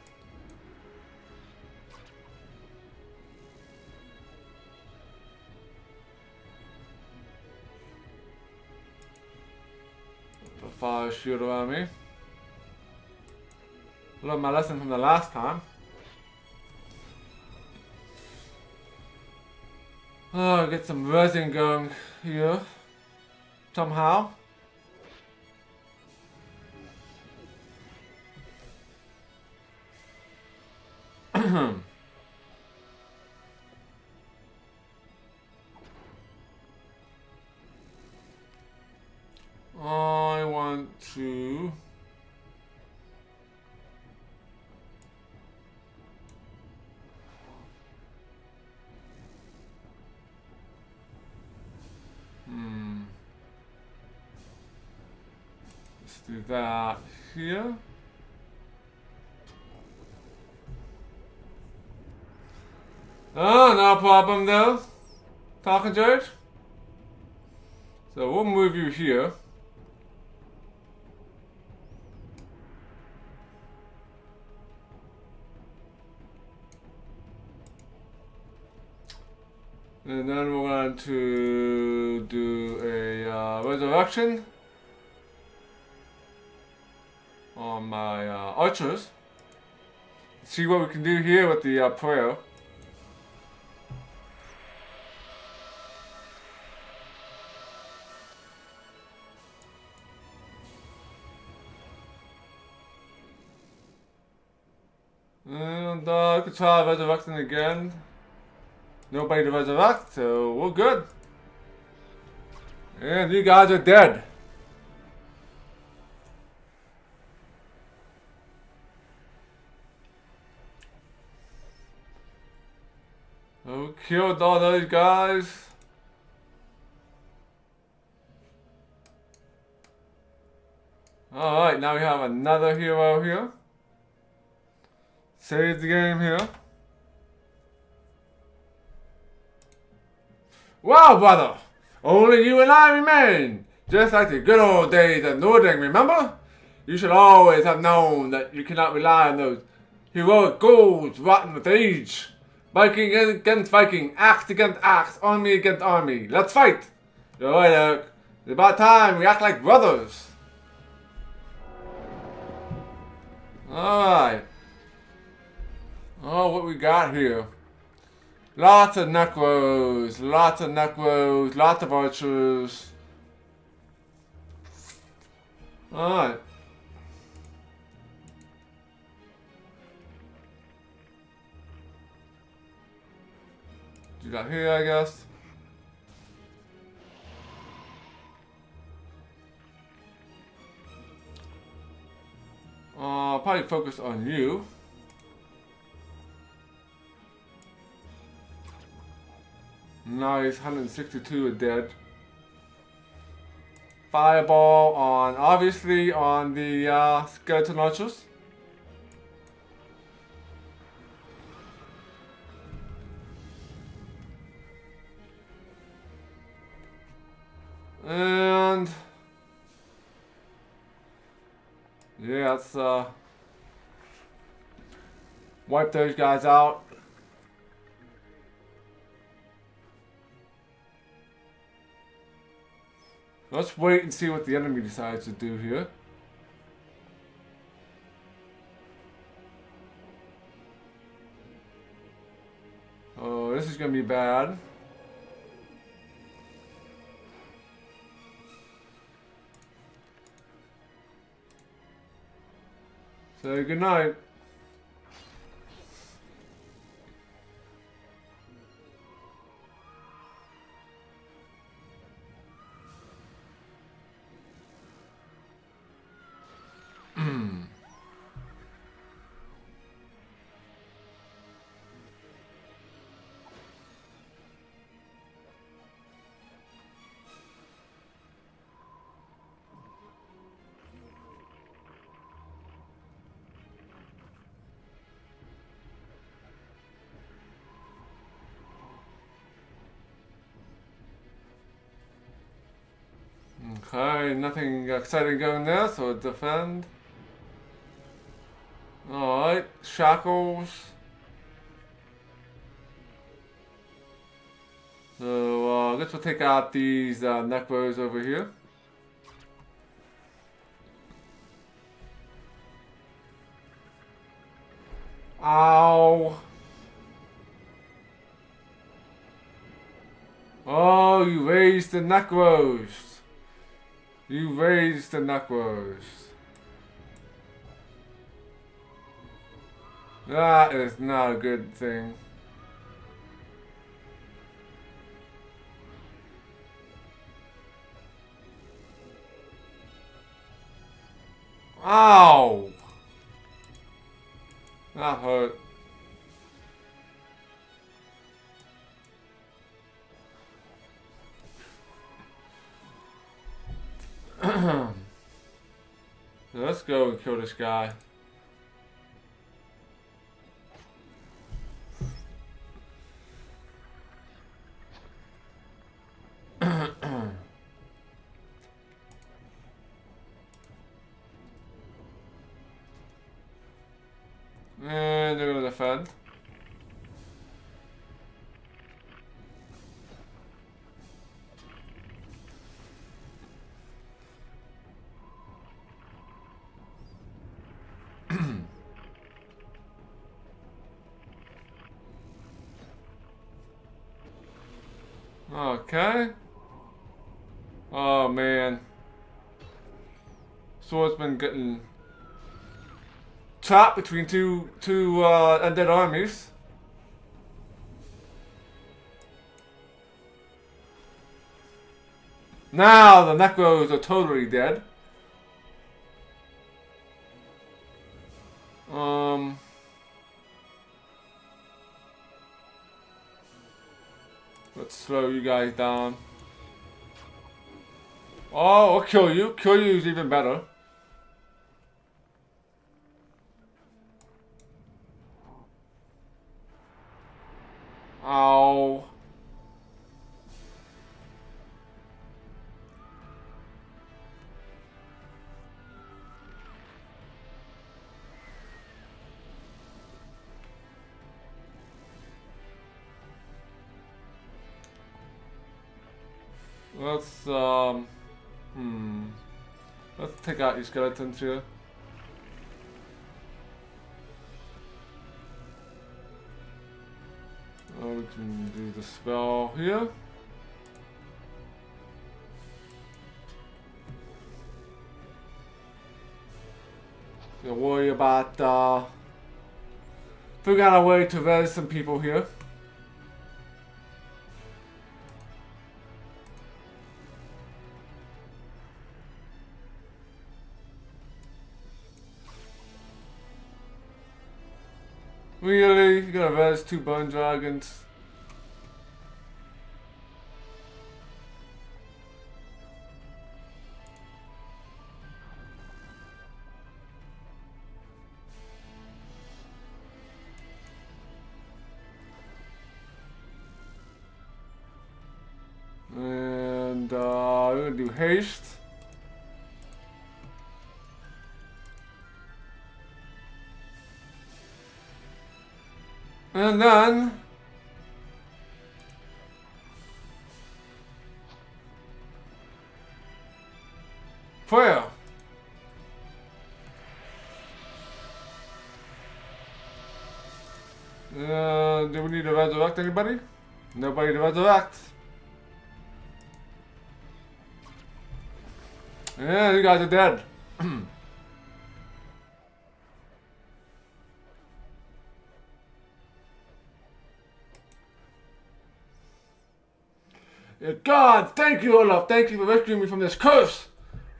Put a fire shield around me. Learned my lesson from the last time. Oh, get some resin going here. Somehow. I want to. Let's do that here. Oh, no problem though. Talking George. So we'll move you here. And then we're going to do a resurrection on my archers. See what we can do here with the prayer. And I could try resurrecting again. Nobody to resurrect, so we're good. And you guys are dead. We killed all those guys. Alright, now we have another hero here. Save the game here. Wow, brother! Only you and I remain! Just like the good old days of Nording, remember? You should always have known that you cannot rely on those heroic goals rotten with age. Viking against Viking, axe against axe, army against army. Let's fight! You're right, Eric. It's about time we act like brothers. Alright. Oh, what we got here? Lots of necros, lots of archers. Alright. Do that here, I guess. Probably focus on you. Nice, 162 are dead. Fireball on, obviously, on the skeleton archers. And yeah, let's wipe those guys out. Let's wait and see what the enemy decides to do here. Oh, this is gonna be bad. So good night. Okay, nothing exciting going there, so defend. Alright, shackles. So, I guess we'll take out these neck bows over here. Ow! Oh, you raised the neck rows. You raised the neck rows. That is not a good thing. Ow! That hurt. Let's go and kill this guy. And they're gonna defend. Okay. Oh man. Swordsman getting trapped between two undead armies. Now the necros are totally dead. Let's slow you guys down. Oh, I'll kill you. Kill you is even better. Ow. Let's let's take out your skeletons here. We can do the spell here. Don't worry about figure out a way to res some people here. Really? You're gonna res 2 bone dragons? And we're gonna do haste. And then prayer. Do we need to resurrect anybody? Nobody to resurrect. Yeah, you guys are dead. God, thank you, Olaf. Thank you for rescuing me from this curse.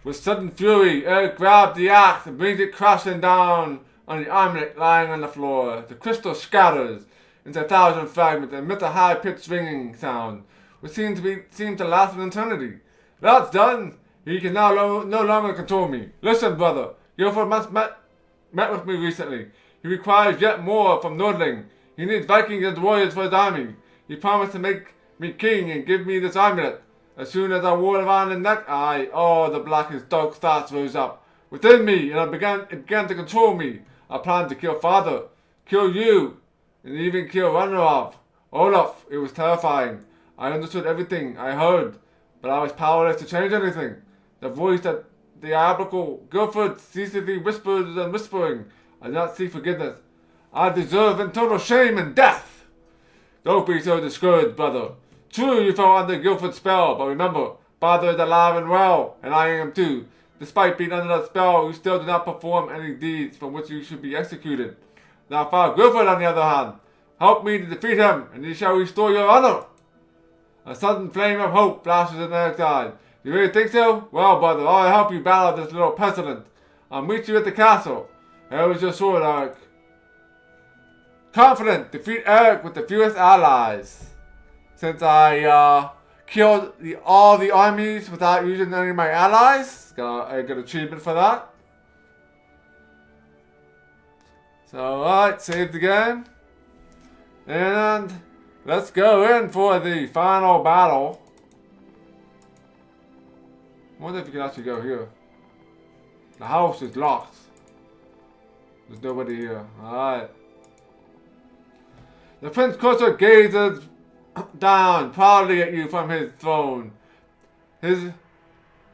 With sudden fury, Eric grabbed the axe and brings it crashing down on the armlet lying on the floor. The crystal scatters into 1,000 fragments and emits a high-pitched ringing sound, which seemed to last an eternity. That's done. He can now no longer control me. Listen, brother. Guilford met with me recently. He requires yet more from Nordling. He needs Vikings and warriors for his army. He promised to make me king and give me this amulet. As soon as I wore around the neck, the blackest dark thoughts rose up within me, and it began to control me. I planned to kill Father, kill you, and even kill Runnerov. Olaf, it was terrifying. I understood everything I heard, but I was powerless to change anything. The voice that the diabolical Guilford ceaselessly whispered and whispering. I did not seek forgiveness. I deserve eternal shame and death. Don't be so discouraged, brother. True, you fell under Guilford's spell, but remember, Father is alive and well, and I am too. Despite being under that spell, you still do not perform any deeds from which you should be executed. Now, Father Guilford, on the other hand, help me to defeat him, and he shall restore your honor. A sudden flame of hope flashes in Eric's eyes. You really think so? Well, brother, I'll help you battle this little pestilence. I'll meet you at the castle. Here is your sword, Eric. Confident, defeat Eric with the fewest allies. Since I killed all the armies without using any of my allies, got a good achievement for that. So, alright, saved again. And let's go in for the final battle. I wonder if you can actually go here. The house is locked. There's nobody here. Alright. The Prince Cursor gazes down proudly at you from his throne. His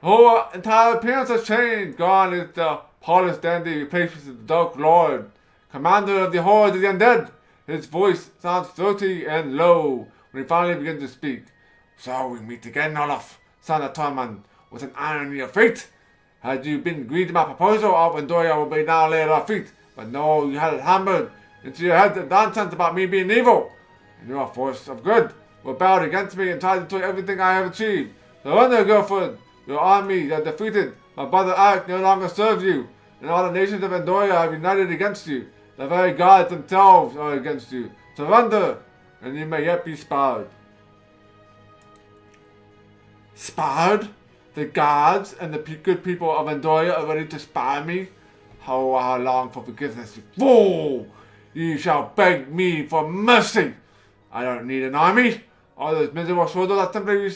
whole entire appearance has changed. Gone is the polished dandy, replaced with the Dark Lord, commander of the hordes of the undead. His voice sounds throaty and low when he finally begins to speak. So we meet again, Olaf, son of Tormund, with an irony of fate. Had you been agreed to my proposal, our Vandoya will be now laid at our feet. But no, you had it hammered into your head the nonsense about me being evil. And your force of good rebelled against me and tried to take everything I have achieved. Surrender, Guilford. Your army are defeated. My brother Eric no longer serves you. And all the nations of Andoria have united against you. The very gods themselves are against you. Surrender, and you may yet be spared. Spared? The gods and the good people of Andoria are ready to spare me? How long for forgiveness, you fool! You shall beg me for mercy! I don't need an army. All those miserable soldiers that simply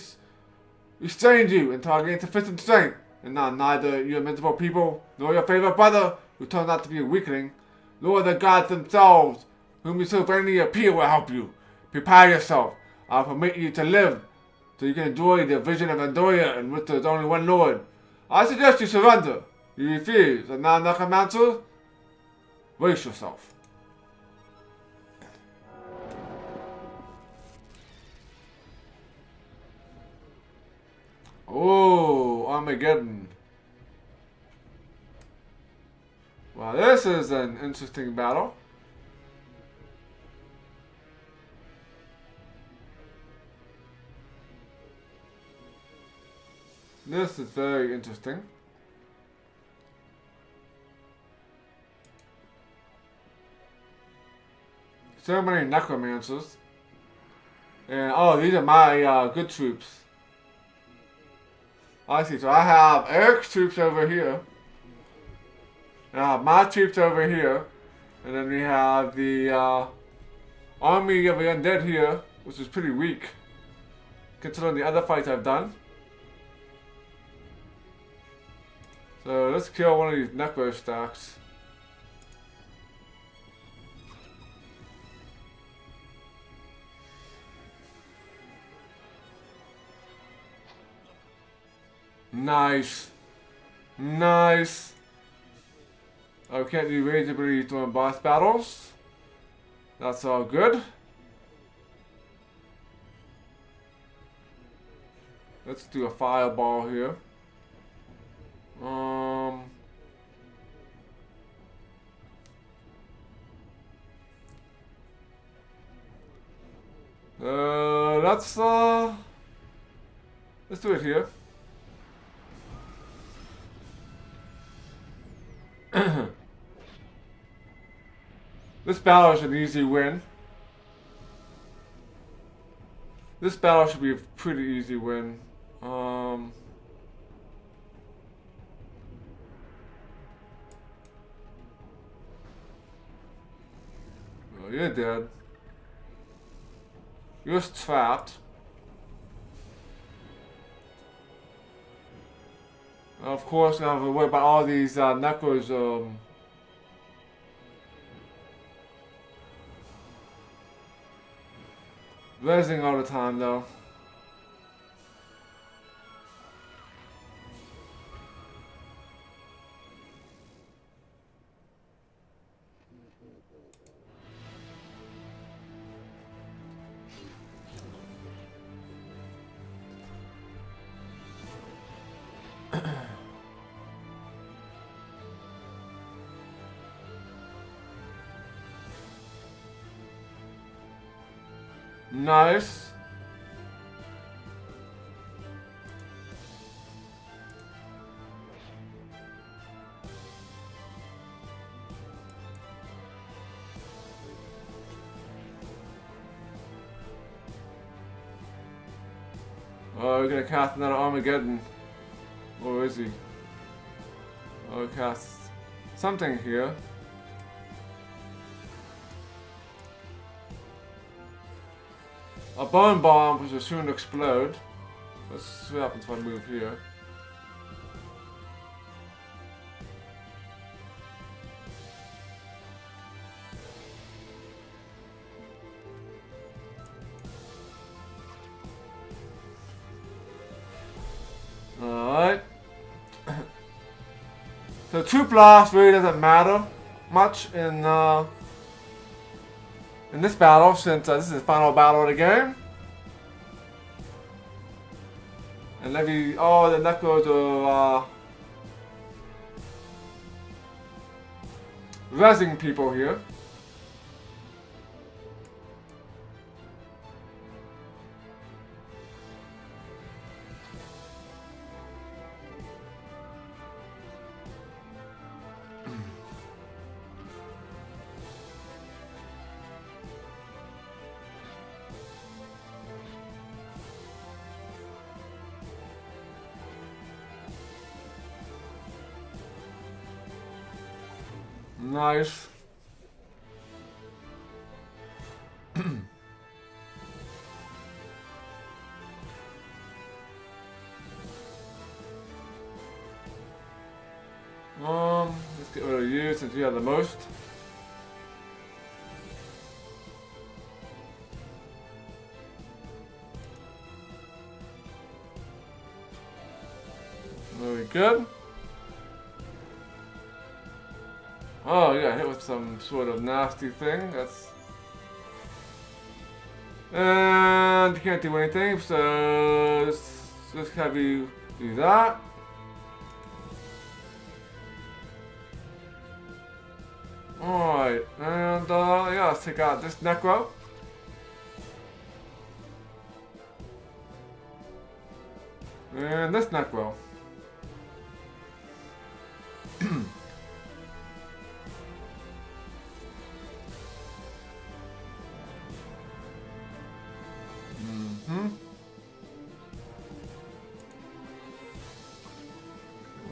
restrained you until I gained sufficient strength. And now neither you miserable people, nor your favorite brother, who turns out to be a weakling, nor the gods themselves, whom you so vainly appeal, will help you. Prepare yourself. I'll permit you to live, so you can enjoy the vision of Andoria in which there is only one Lord. I suggest you surrender. You refuse, and now, Necromancer, brace yourself. Oh, Armageddon. Well, this is an interesting battle. This is very interesting. So many necromancers. And oh, these are my good troops. I see. So I have Eric's troops over here. And I have my troops over here. And then we have the army of the undead here, which is pretty weak, considering the other fights I've done. So let's kill one of these necro stacks. Nice. Nice. I can't do rage abilities during boss battles. That's all good. Let's do a fireball here. Let's do it here. This battle is an easy win. This battle should be a pretty easy win. Oh, you're dead. You're trapped. Of course, now we worry about all these knuckles rezzing all the time though. Nice. Oh, we're gonna cast another Armageddon. Where is he? Oh, cast something here. A bone bomb which will soon explode. Let's see what happens if I move here. Alright. So 2 blasts really doesn't matter much in this battle, since this is the final battle of the game. And maybe all the knuckles are rezzing people here. Nice. Let's get rid of you since you have the most. Very good. Oh, you got hit with some sort of nasty thing. That's... And you can't do anything, so just have you do that. Alright, and yeah, let's take out this Necro. And this Necro.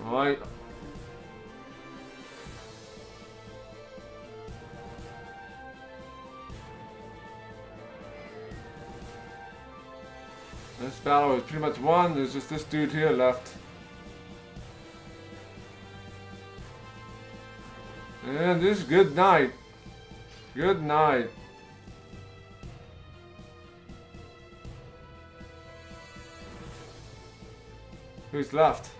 Alright. This battle is pretty much won. There's just this dude here left. And this good night. Good night. Who's left?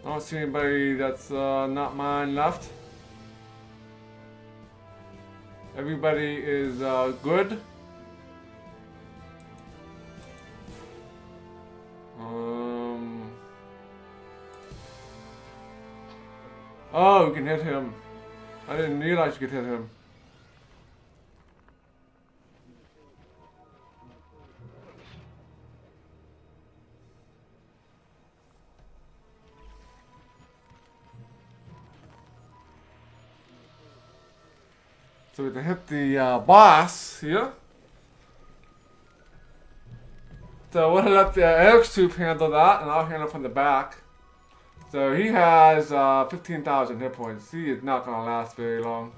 I don't see anybody that's not mine left. Everybody is good. Oh, we can hit him. I didn't realize you could hit him. So we can hit the boss here. So we'll let the hercxena handle that, and I'll handle from the back. So he has 15,000 hit points. He is not going to last very long.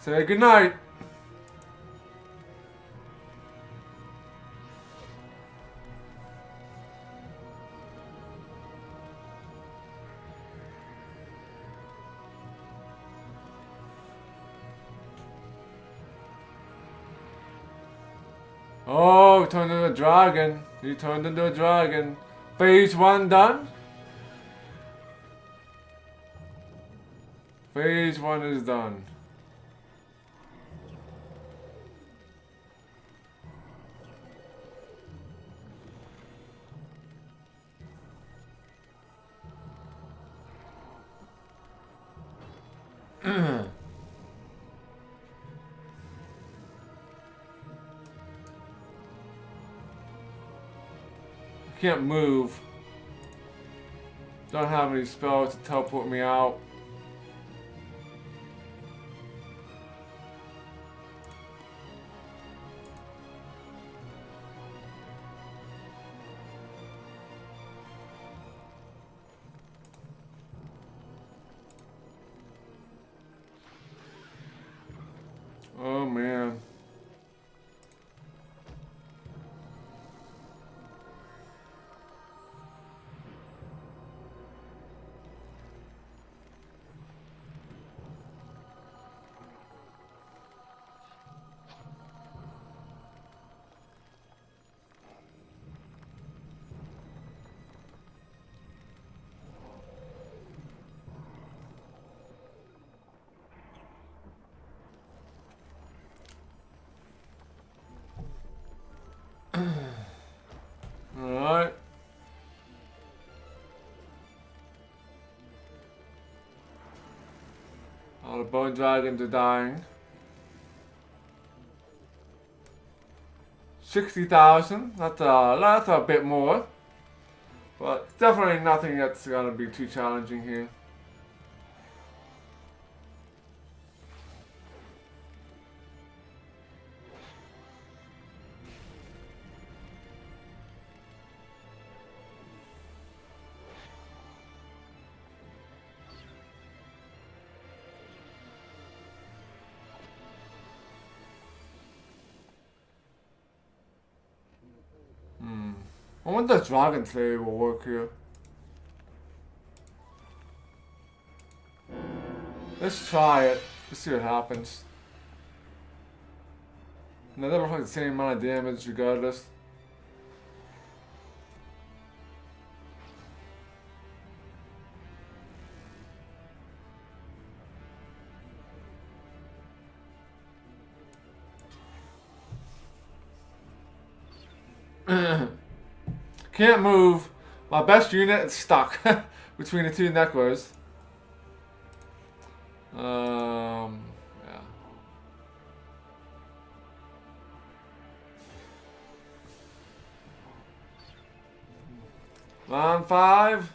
Say goodnight. Oh, he turned into a dragon. He turned into a dragon. Phase 1 done? Phase 1 is done. Can't move. Don't have any spells to teleport me out. Oh man. Alright. All the bone dragons are dying. 60,000. That's a bit more. But it's definitely nothing that's gonna be too challenging here. I wonder if Dragon Slayer will work here. Let's try it. Let's see what happens. No, they're like the same amount of damage regardless. Can't move. My best unit is stuck between the two necklers. Yeah. Round 5.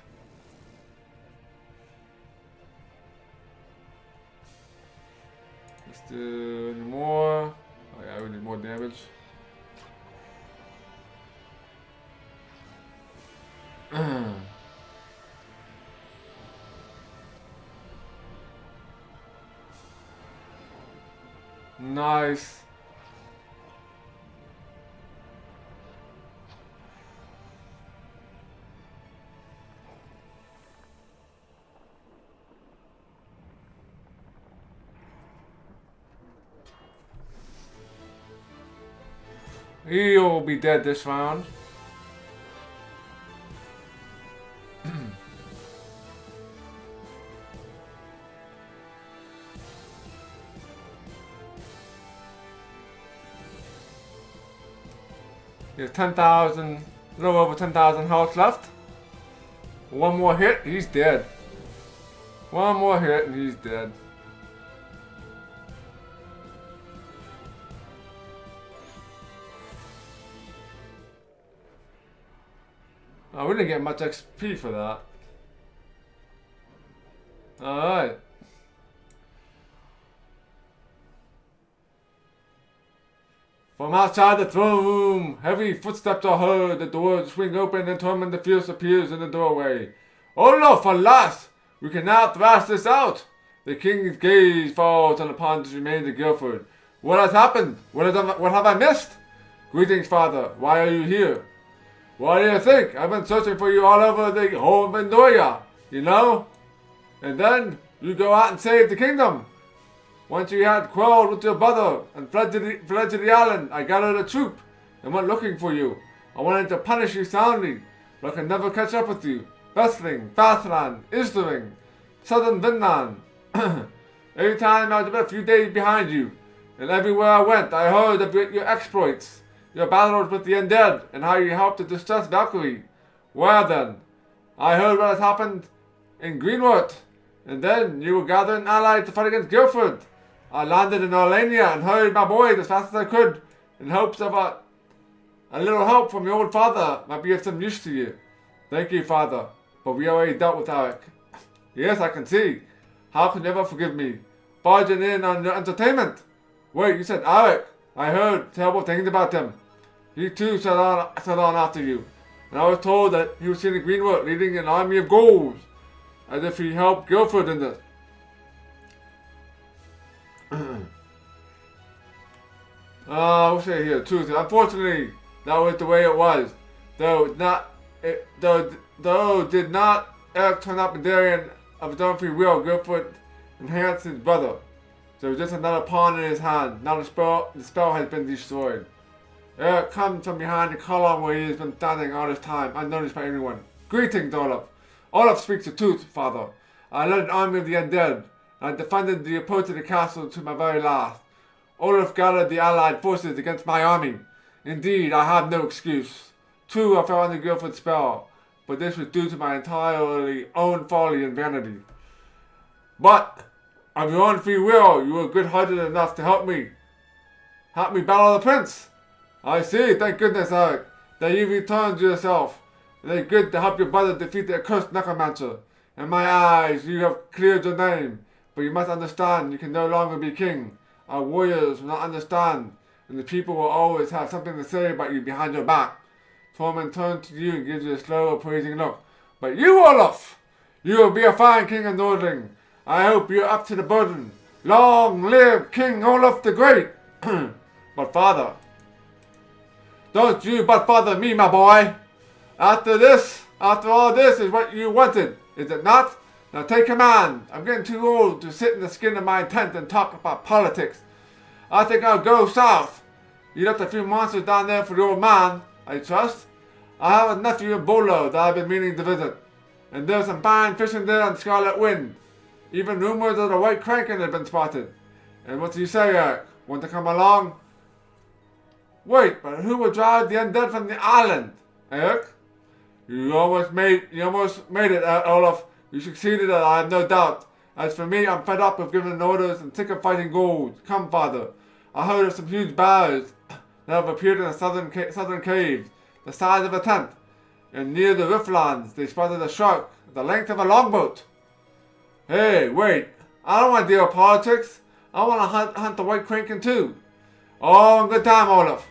Let's do any more. Oh yeah, we need more damage. Nice. He'll be dead this round. He has 10,000, a little over 10,000 health left. One more hit, he's dead. One more hit and he's dead. Oh, we didn't get much XP for that. Alright. From outside the throne room, heavy footsteps are heard. The doors swing open and Tormund the Fierce appears in the doorway. Olaf, alas! We can now thrash this out. The king's gaze falls upon the remains of Guilford. What has happened? What have I missed? Greetings, father. Why are you here? What do you think? I've been searching for you all over the whole of Vandoria, you know? And then you go out and save the kingdom. Once you had quarreled with your brother and fled to the island, I gathered a troop and went looking for you. I wanted to punish you soundly, but I could never catch up with you. Wrestling, Fastland, Isling, Southern Vinland. Every time I was about a few days behind you, and everywhere I went, I heard of your exploits, your battles with the undead, and how you helped the distressed Valkyrie. Well then, I heard what has happened in Greenwood, and then you were gathering allies to fight against Guilford. I landed in Orlania and hurried my boys as fast as I could, in hopes of a little help from your old father might be of some use to you. Thank you, father, but we already dealt with Eric. Yes, I can see. How can you ever forgive me? Barging in on your entertainment. Wait, you said Eric. I heard terrible things about him. He too set on after you. And I was told that he was seen in Greenwood leading an army of ghouls, as if he helped Guilford in this. We'll say here, truth. Unfortunately, that was the way it was. Though did not Eric turn up in Darien of his own free will, Guilford enhanced his brother. So it was just another pawn in his hand. Now the spell has been destroyed. Eric comes from behind the column where he has been standing all this time, unnoticed by anyone. Greetings, Olaf. Olaf speaks the truth, father. I led an army of the undead, and I defended the approach to the castle to my very last. Olaf gathered the allied forces against my army. Indeed, I have no excuse. True, I fell under Guilford's spell, but this was due to my entirely own folly and vanity. But, of your own free will, you were good-hearted enough to help me battle the prince. I see, thank goodness, Eric, that you returned to yourself. It is good to help your brother defeat the accursed necromancer. In my eyes, you have cleared your name, but you must understand you can no longer be king. Our warriors will not understand, and the people will always have something to say about you behind your back. Tormund turns to you and gives you a slow, appraising look. But you, Olaf, you will be a fine king of Nordling. I hope you're up to the burden. Long live King Olaf the Great! But father, don't you but father me, my boy. After all this is what you wanted, is it not? Now take command. I'm getting too old to sit in the skin of my tent and talk about politics. I think I'll go south. You left a few monsters down there for the old man, I trust. I have a nephew in Bolo that I've been meaning to visit. And there's some fine fishing there on Scarlet Wind. Even rumors of the White Kraken have been spotted. And what do you say, Eric? Want to come along? Wait, but who will drive the undead from the island? Eric? You almost made it, Olaf. You succeeded, I have no doubt. As for me, I'm fed up with giving orders and sick of fighting ghouls. Come, father. I heard of some huge bears that have appeared in the southern caves, the size of a tent. And near the Riftlands, they spotted a shark the length of a longboat. Hey, wait. I don't want to deal with politics. I want to hunt the White Kraken too. Oh, in good time, Olaf.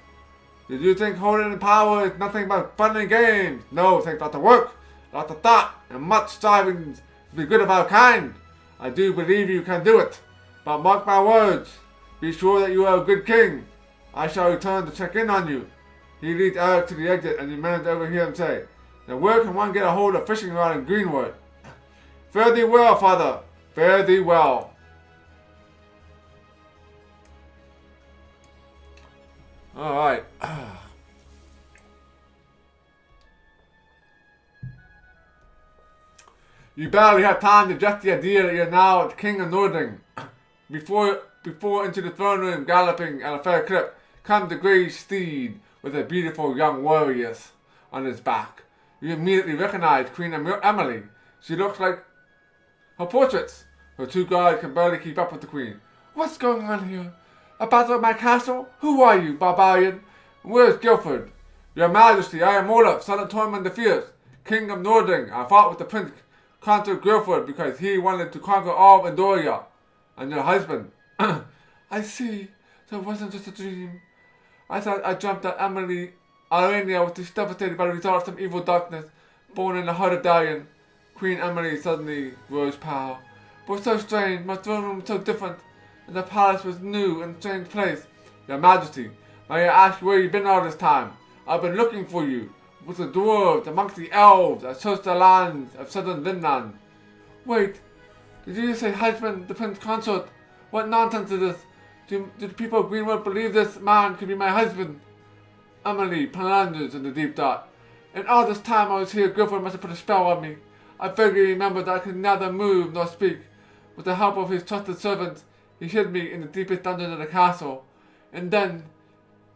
Did you think holding in power is nothing but fun and games? No, it takes lots of work, lots of thought, and much striving to be good of our kind. I do believe you can do it. But mark my words. Be sure that you are a good king. I shall return to check in on you. He leads Eric to the exit, and you manage to overhear him say, Now where can one get a hold of fishing rod in Greenwood? Fare thee well, father. Fare thee well. Alright. You barely have time to digest the idea that you're now the king of Nordling. Before into the throne room, galloping at a fair clip, comes the grey steed with a beautiful young warrior on his back. You immediately recognize Queen Emily. She looks like her portraits. Her two guards can barely keep up with the queen. What's going on here? A battle at my castle? Who are you, barbarian? Where's Guilford? Your Majesty, I am Olaf, son of Tormund the Fierce, king of Nordling. I fought with the prince conquer Guilford because he wanted to conquer all of Andoria. And your husband. I see. So it wasn't just a dream. I thought I jumped at Emily Arania was devastated by the result of some evil darkness born in the heart of Darien. Queen Emily suddenly grows pale. but so strange, my throne room so different, and the palace was new and strange place. Your Majesty, may I ask where you've been all this time? I've been looking for you, with the dwarves, amongst the elves, I searched the lands of southern Vinland. Wait, did you say husband, the prince consort? What nonsense is this? Do the people of Greenwood believe this man could be my husband? Emily plunged in the deep thought. And all this time I was here, Guilford must have put a spell on me. I vaguely remember that I could neither move nor speak. With the help of his trusted servants, he hid me in the deepest dungeon of the castle. And then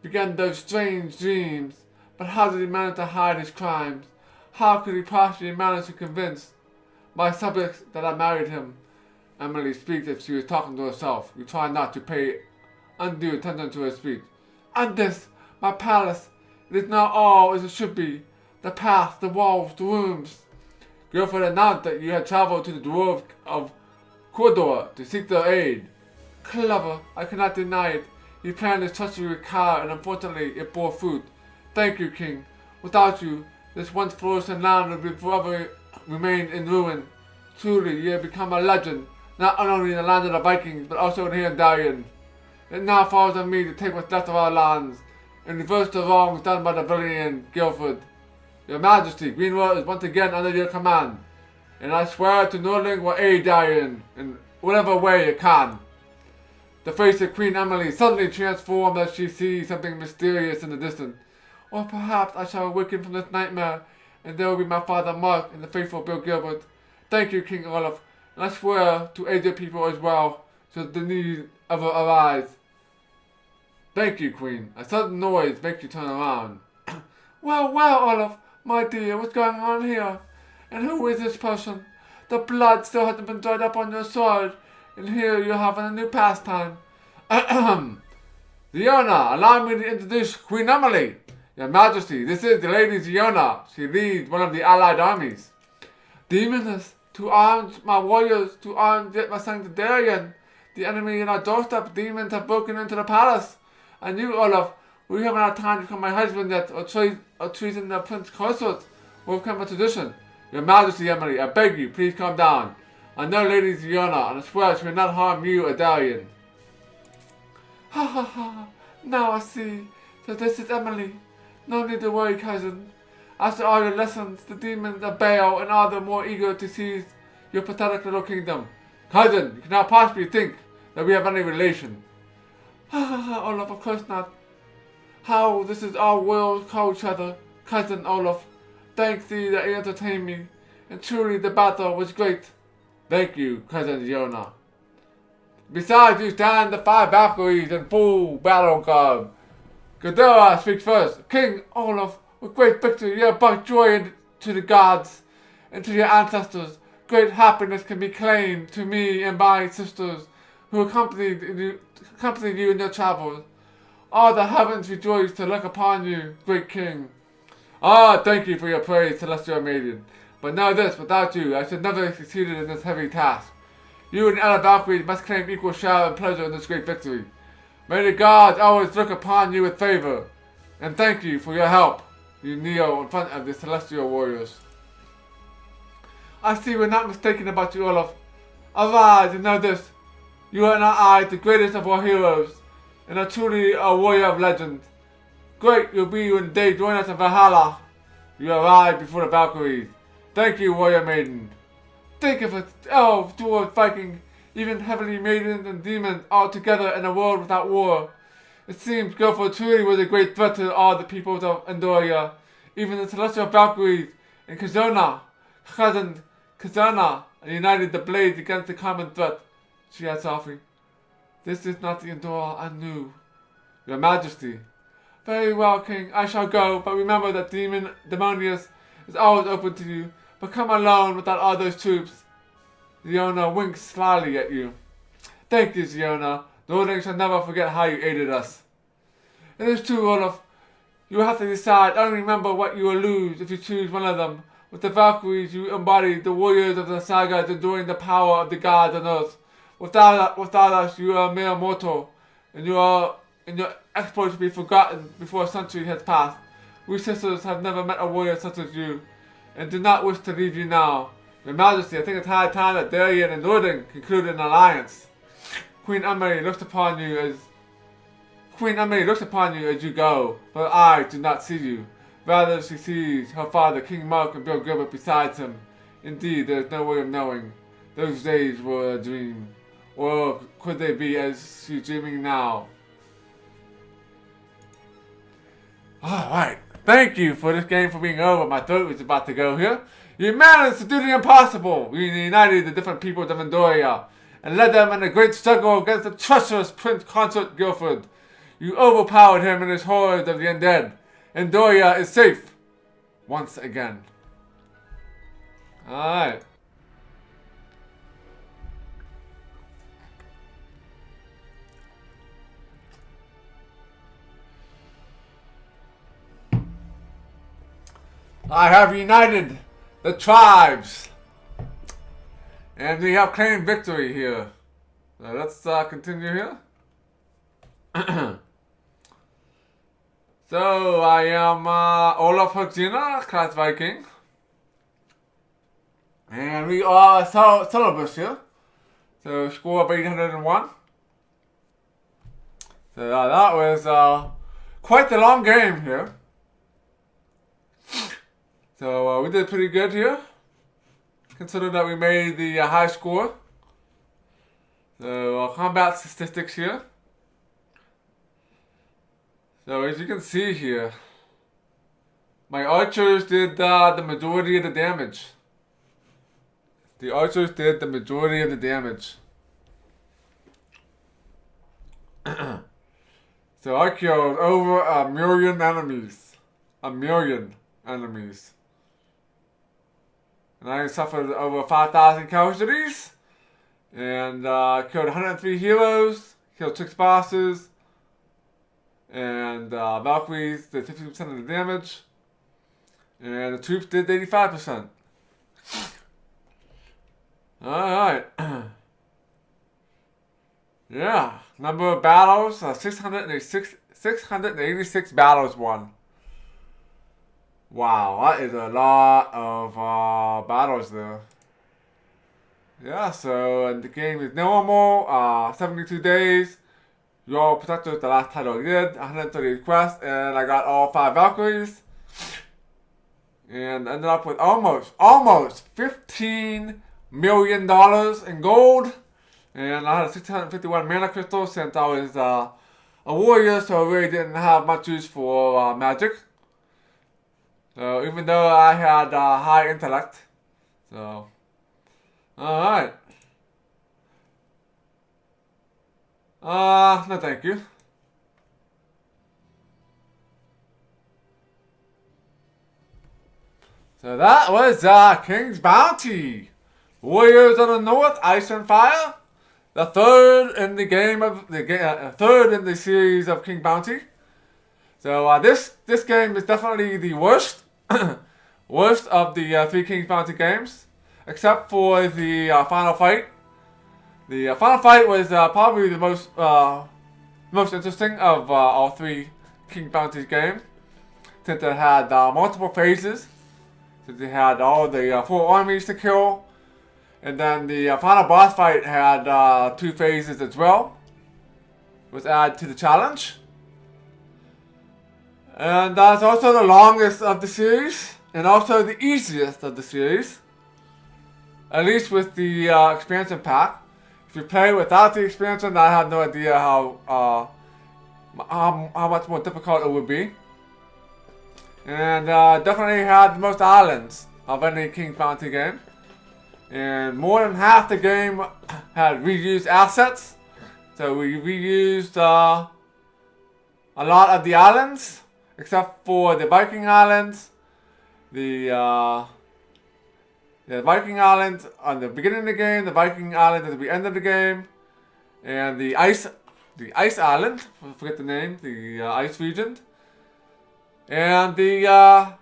began those strange dreams. But how did he manage to hide his crimes? How could he possibly manage to convince my subjects that I married him? Emily speaks as if she was talking to herself. You try not to pay undue attention to her speech. And this, my palace, it is not all as it should be. The path, the walls, the rooms. Guilford announced that you had traveled to the dwarves of Cordor to seek their aid. Clever, I cannot deny it. He planned his treachery with care, and unfortunately it bore fruit. Thank you, King. Without you, this once flourishing land would be forever remain in ruin. Truly, you have become a legend, not only in the land of the Vikings, but also here in Darien. It now falls on me to take what's left of our lands, and reverse the wrongs done by the villain Guilford. Your Majesty, Greenwood is once again under your command, and I swear to Nordling will aid Darien in whatever way it can. The face of Queen Emily suddenly transformed as she sees something mysterious in the distance. Or perhaps I shall awaken from this nightmare, and there will be my father Mark and the faithful Bill Gilbert. Thank you, King Olaf, and I swear to aid your people as well, should the need ever arise. Thank you, Queen. A sudden noise makes you turn around. Well, Olaf, my dear, what's going on here? And who is this person? The blood still hasn't been dried up on your sword, and here you're having a new pastime. Ahem. Ziona, allow me to introduce Queen Emily. Your Majesty, this is the Lady Ziona. She leads one of the allied armies. Demoness, to arms my warriors, to arms yet my son Darien. The enemy in our doorstep, demons have broken into the palace. And you, Olaf, we haven't had time to become my husband yet, or treason the prince consort will become a tradition. Your Majesty, Emily, I beg you, please calm down. I know Lady Ziona, and I swear she will not harm you or Darien. Ha ha ha, now I see. So this is Emily. No need to worry, cousin. After all your lessons, the demons of Baal and all the more eager to seize your pathetic little kingdom. Cousin, you cannot possibly think that we have any relation. Ha ha ha, Olaf, of course not. How this is all worlds call each other. Cousin Olaf, thanks thee that you entertained me, and truly the battle was great. Thank you, Cousin Ziona. Besides, you stand the 5 Valkyries in full battle garb. Ghidorah speaks first. King Olaf, with great victory you have brought joy to the gods and to your ancestors. Great happiness can be claimed to me and my sisters who accompanied you in your travels. All the heavens rejoice to look upon you, great king. Ah, thank you for your praise, celestial maiden. But know this, without you, I should never have succeeded in this heavy task. You and the other Valkyries must claim equal share and pleasure in this great victory. May the gods always look upon you with favor. And thank you for your help. You kneel in front of the celestial warriors. I see we're not mistaken about you, Olaf. Arise and know this. You are in our eyes the greatest of our heroes, and are truly a warrior of legend. Great you'll be when they join us in Valhalla. You arrive before the Valkyries. Thank you, warrior maiden. Think of it, elves, dwarves, Viking, even heavenly maidens and demons all together in a world without war. It seems Guilford truly was a great threat to all the peoples of Andoria. Even the celestial Valkyries and cousin Kazana, united the blades against the common threat. She had softly. This is not the Andorra I knew. Your Majesty. Very well, King, I shall go, but remember that Demonius is always open to you. But come alone without all those troops. Ziona winks slyly at you. Thank you, Ziona. The Nordling shall never forget how you aided us. It is true, Olaf. You will have to decide. Only remember what you will lose if you choose one of them. With the Valkyries, you embody the warriors of the sagas enduring the power of the gods on earth. Without us, you are a mere mortal, and your exploits will be forgotten before a century has passed. We sisters have never met a warrior such as you, and do not wish to leave you now. Your Majesty, I think it's high time that Darien and Norden concluded an alliance. Queen Emily looks upon you as you go, but I do not see you. Rather, she sees her father, King Mark, and Bill Gilbert beside him. Indeed, there is no way of knowing. Those days were a dream. Or could they be as she's dreaming now? Alright, thank you for this game for being over. My throat was about to go here. You managed to do the impossible. You united the different peoples of Andoria and led them in a great struggle against the treacherous Prince Consort Guilford. You overpowered him and his hordes of the undead. Andoria is safe once again. Alright. I have united the tribes, and we have claimed victory here. So let's continue here. So I am Olaf hercxena, class Viking, and we are syllabus here. So score of 801. So that was quite the long game here. So we did pretty good here, considering that we made the high score. So combat statistics here. So as you can see here, my archers did the majority of the damage. The archers did the majority of the damage. So I killed over 1,000,000 enemies. 1,000,000 enemies. And I suffered over 5,000 casualties. And killed 103 heroes. Killed 6 bosses. And Valkyries did 50% of the damage. And the troops did 85%. Alright. Yeah. Number of battles, 686 battles won. Wow, that is a lot of battles there. Yeah, so the game is normal, 72 days. Your Protector is the last title I did, 138 quests, and I got all 5 Valkyries. And ended up with almost $15 million in gold. And I had 651 mana crystals since I was a warrior, so I really didn't have much use for magic. So even though I had high intellect. So, alright. No thank you. So that was King's Bounty. Warriors of the North, Ice and Fire. The third in the game of third in the series of King Bounty. So this game is definitely the worst, worst of the 3 King's Bounty games, except for the final fight. The final fight was probably the most interesting of all 3 King Bounty games, since it had multiple phases. Since it had all the 4 armies to kill. And then the final boss fight had 2 phases as well, which added to the challenge. And that's also the longest of the series, and also the easiest of the series. At least with the expansion pack. If you play without the expansion, I have no idea how much more difficult it would be. And definitely had the most islands of any King's Bounty game. And more than half the game had reused assets. So we reused a lot of the islands, except for the Viking Islands. The Viking Island on the beginning of the game, the Viking Island at the end of the game, and the Ice Island, I forget the name, the Ice region, and the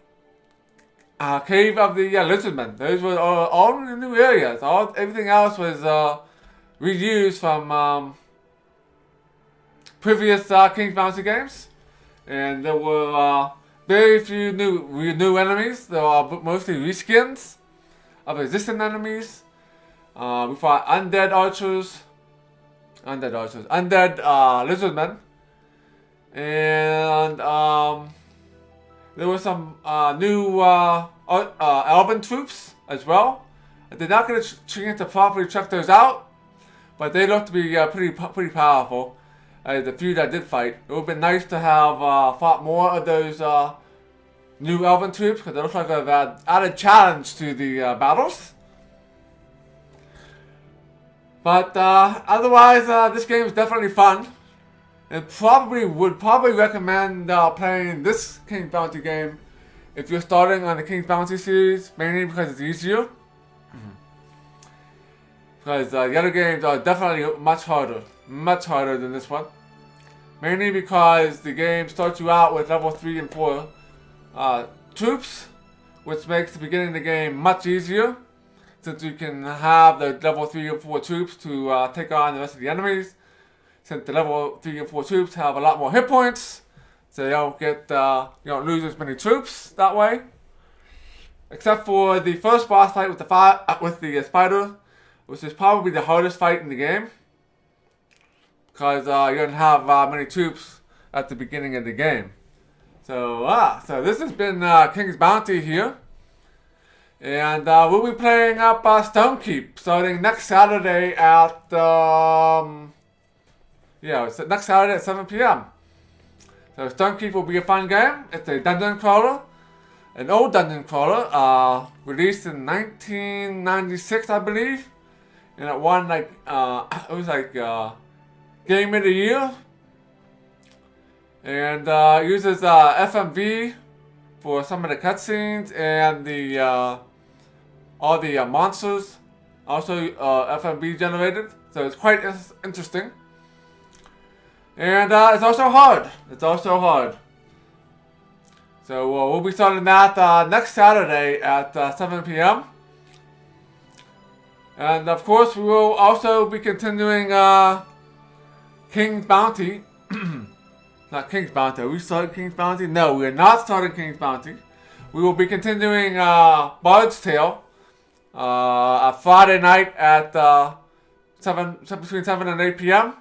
Cave of the Lizardmen. Those were all the new areas. Everything else was reused from previous King's Bounty games, and there were very few new enemies. There were mostly reskins of existing enemies. We fought undead archers, undead lizardmen, and there were some new elven troops as well. I did not get a chance to properly check those out, but they look to be pretty powerful. The few that I did fight, it would have been nice to have fought more of those new elven troops, because it looks like they've added challenge to the battles. But otherwise, this game is definitely fun, and would probably recommend playing this King's Bounty game if you're starting on the King's Bounty series, mainly because it's easier. Because the other games are definitely much harder than this one. Mainly because the game starts you out with level 3 and 4 troops, which makes the beginning of the game much easier, since you can have the level 3 and 4 troops to take on the rest of the enemies. Since the level 3 and 4 troops have a lot more hit points, so you don't lose as many troops that way. Except for the first boss fight with the spider, which is probably the hardest fight in the game, because you don't have many troops at the beginning of the game. So this has been King's Bounty here, and we'll be playing up Stonekeep starting next Saturday at next Saturday at 7 p.m. So Stonekeep will be a fun game. It's a dungeon crawler, an old dungeon crawler, released in 1996, I believe. And it won it was Game of the Year. And uses FMV for some of the cutscenes, and the all the monsters also FMV generated. So it's quite interesting. And it's also hard. So we'll be starting that next Saturday at 7 p.m. And of course, we will also be continuing King's Bounty. Not King's Bounty. Are we starting King's Bounty? No, we are not starting King's Bounty. We will be continuing Bard's Tale Friday night at between 7 and 8 p.m.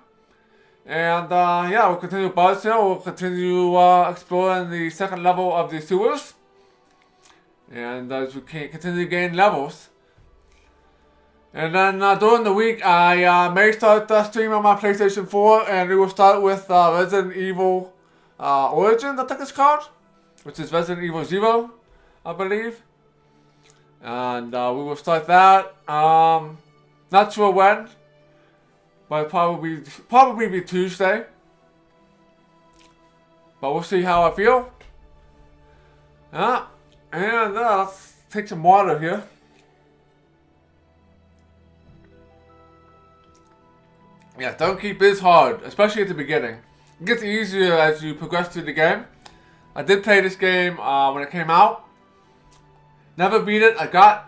And we'll continue Bard's Tale. We'll continue exploring the second level of the sewers. And as we continue to gain levels. And then during the week, I may start streaming on my PlayStation 4, and we will start with Resident Evil Origins, I think it's called, which is Resident Evil 0, I believe. And we will start that. Not sure when, but probably be Tuesday. But we'll see how I feel. And let's take some water here. Yeah, Stonekeep is hard, especially at the beginning. It gets easier as you progress through the game. I did play this game when it came out. Never beat it. I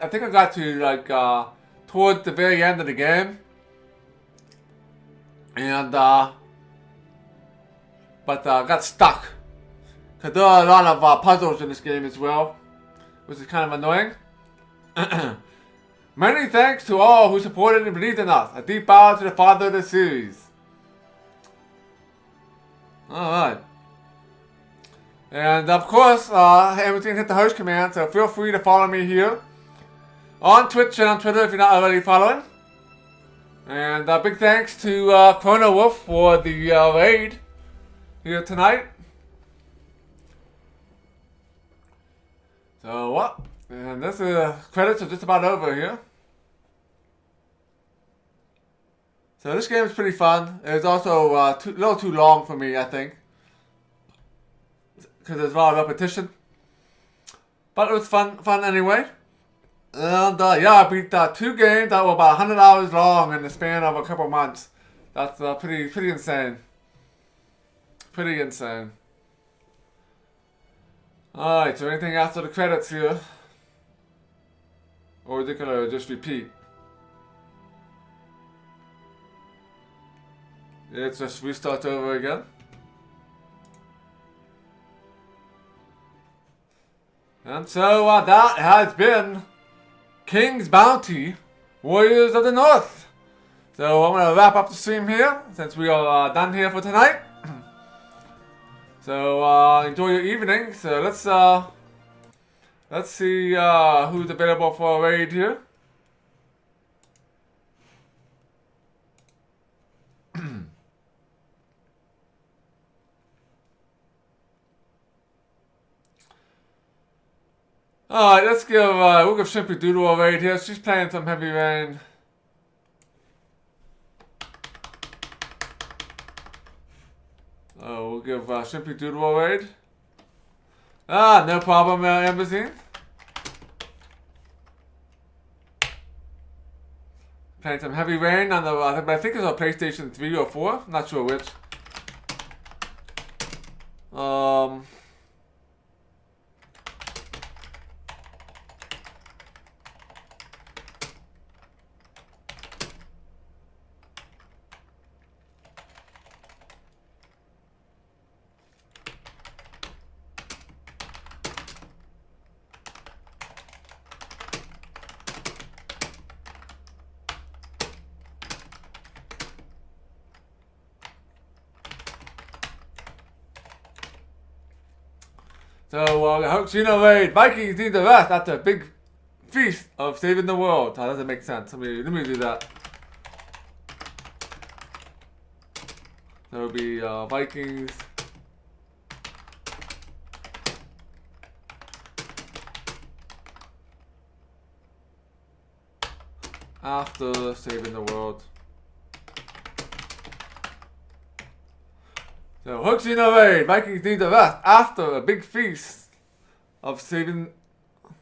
think I got to towards the very end of the game. And but got stuck. Cause there are a lot of puzzles in this game as well, which is kind of annoying. Many thanks to all who supported and believed in us. A deep bow to the father of the series. Alright. And of course, everything hit the host command, so feel free to follow me here. On Twitch and on Twitter if you're not already following. And big thanks to Chrono Wolf for the raid here tonight. So what? And this credits are just about over here. So this game is pretty fun. It's also a little too long for me, I think, because there's a lot of repetition. But it was fun anyway. And I beat 2 games that were about 100 hours long in the span of a couple months. That's pretty insane. Pretty insane. Alright, so anything after the credits here? Or is it gonna just repeat? It just restarts over again. And so that has been King's Bounty, Warriors of the North. So I'm gonna wrap up the stream here since we are done here for tonight. So enjoy your evening. So let's see who's available for a raid here. Alright, let's give we'll give Shimpy Doodle a raid here. She's playing some Heavy Rain. We'll give Shimpy Doodle a raid. No problem, Embassy. Playing some Heavy Rain on the, I think it's on PlayStation 3 or 4. Not sure which. So, hercxena raid. Vikings need the rest after a big feast of saving the world. How does it make sense? Let me do that. There will be Vikings. After saving the world. So, hercxena raid. Vikings need the rest after a big feast of saving.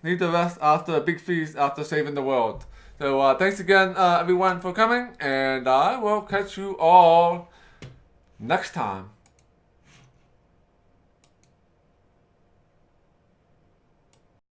Need the rest after a big feast after saving the world. So, thanks again, everyone, for coming, and I will catch you all next time.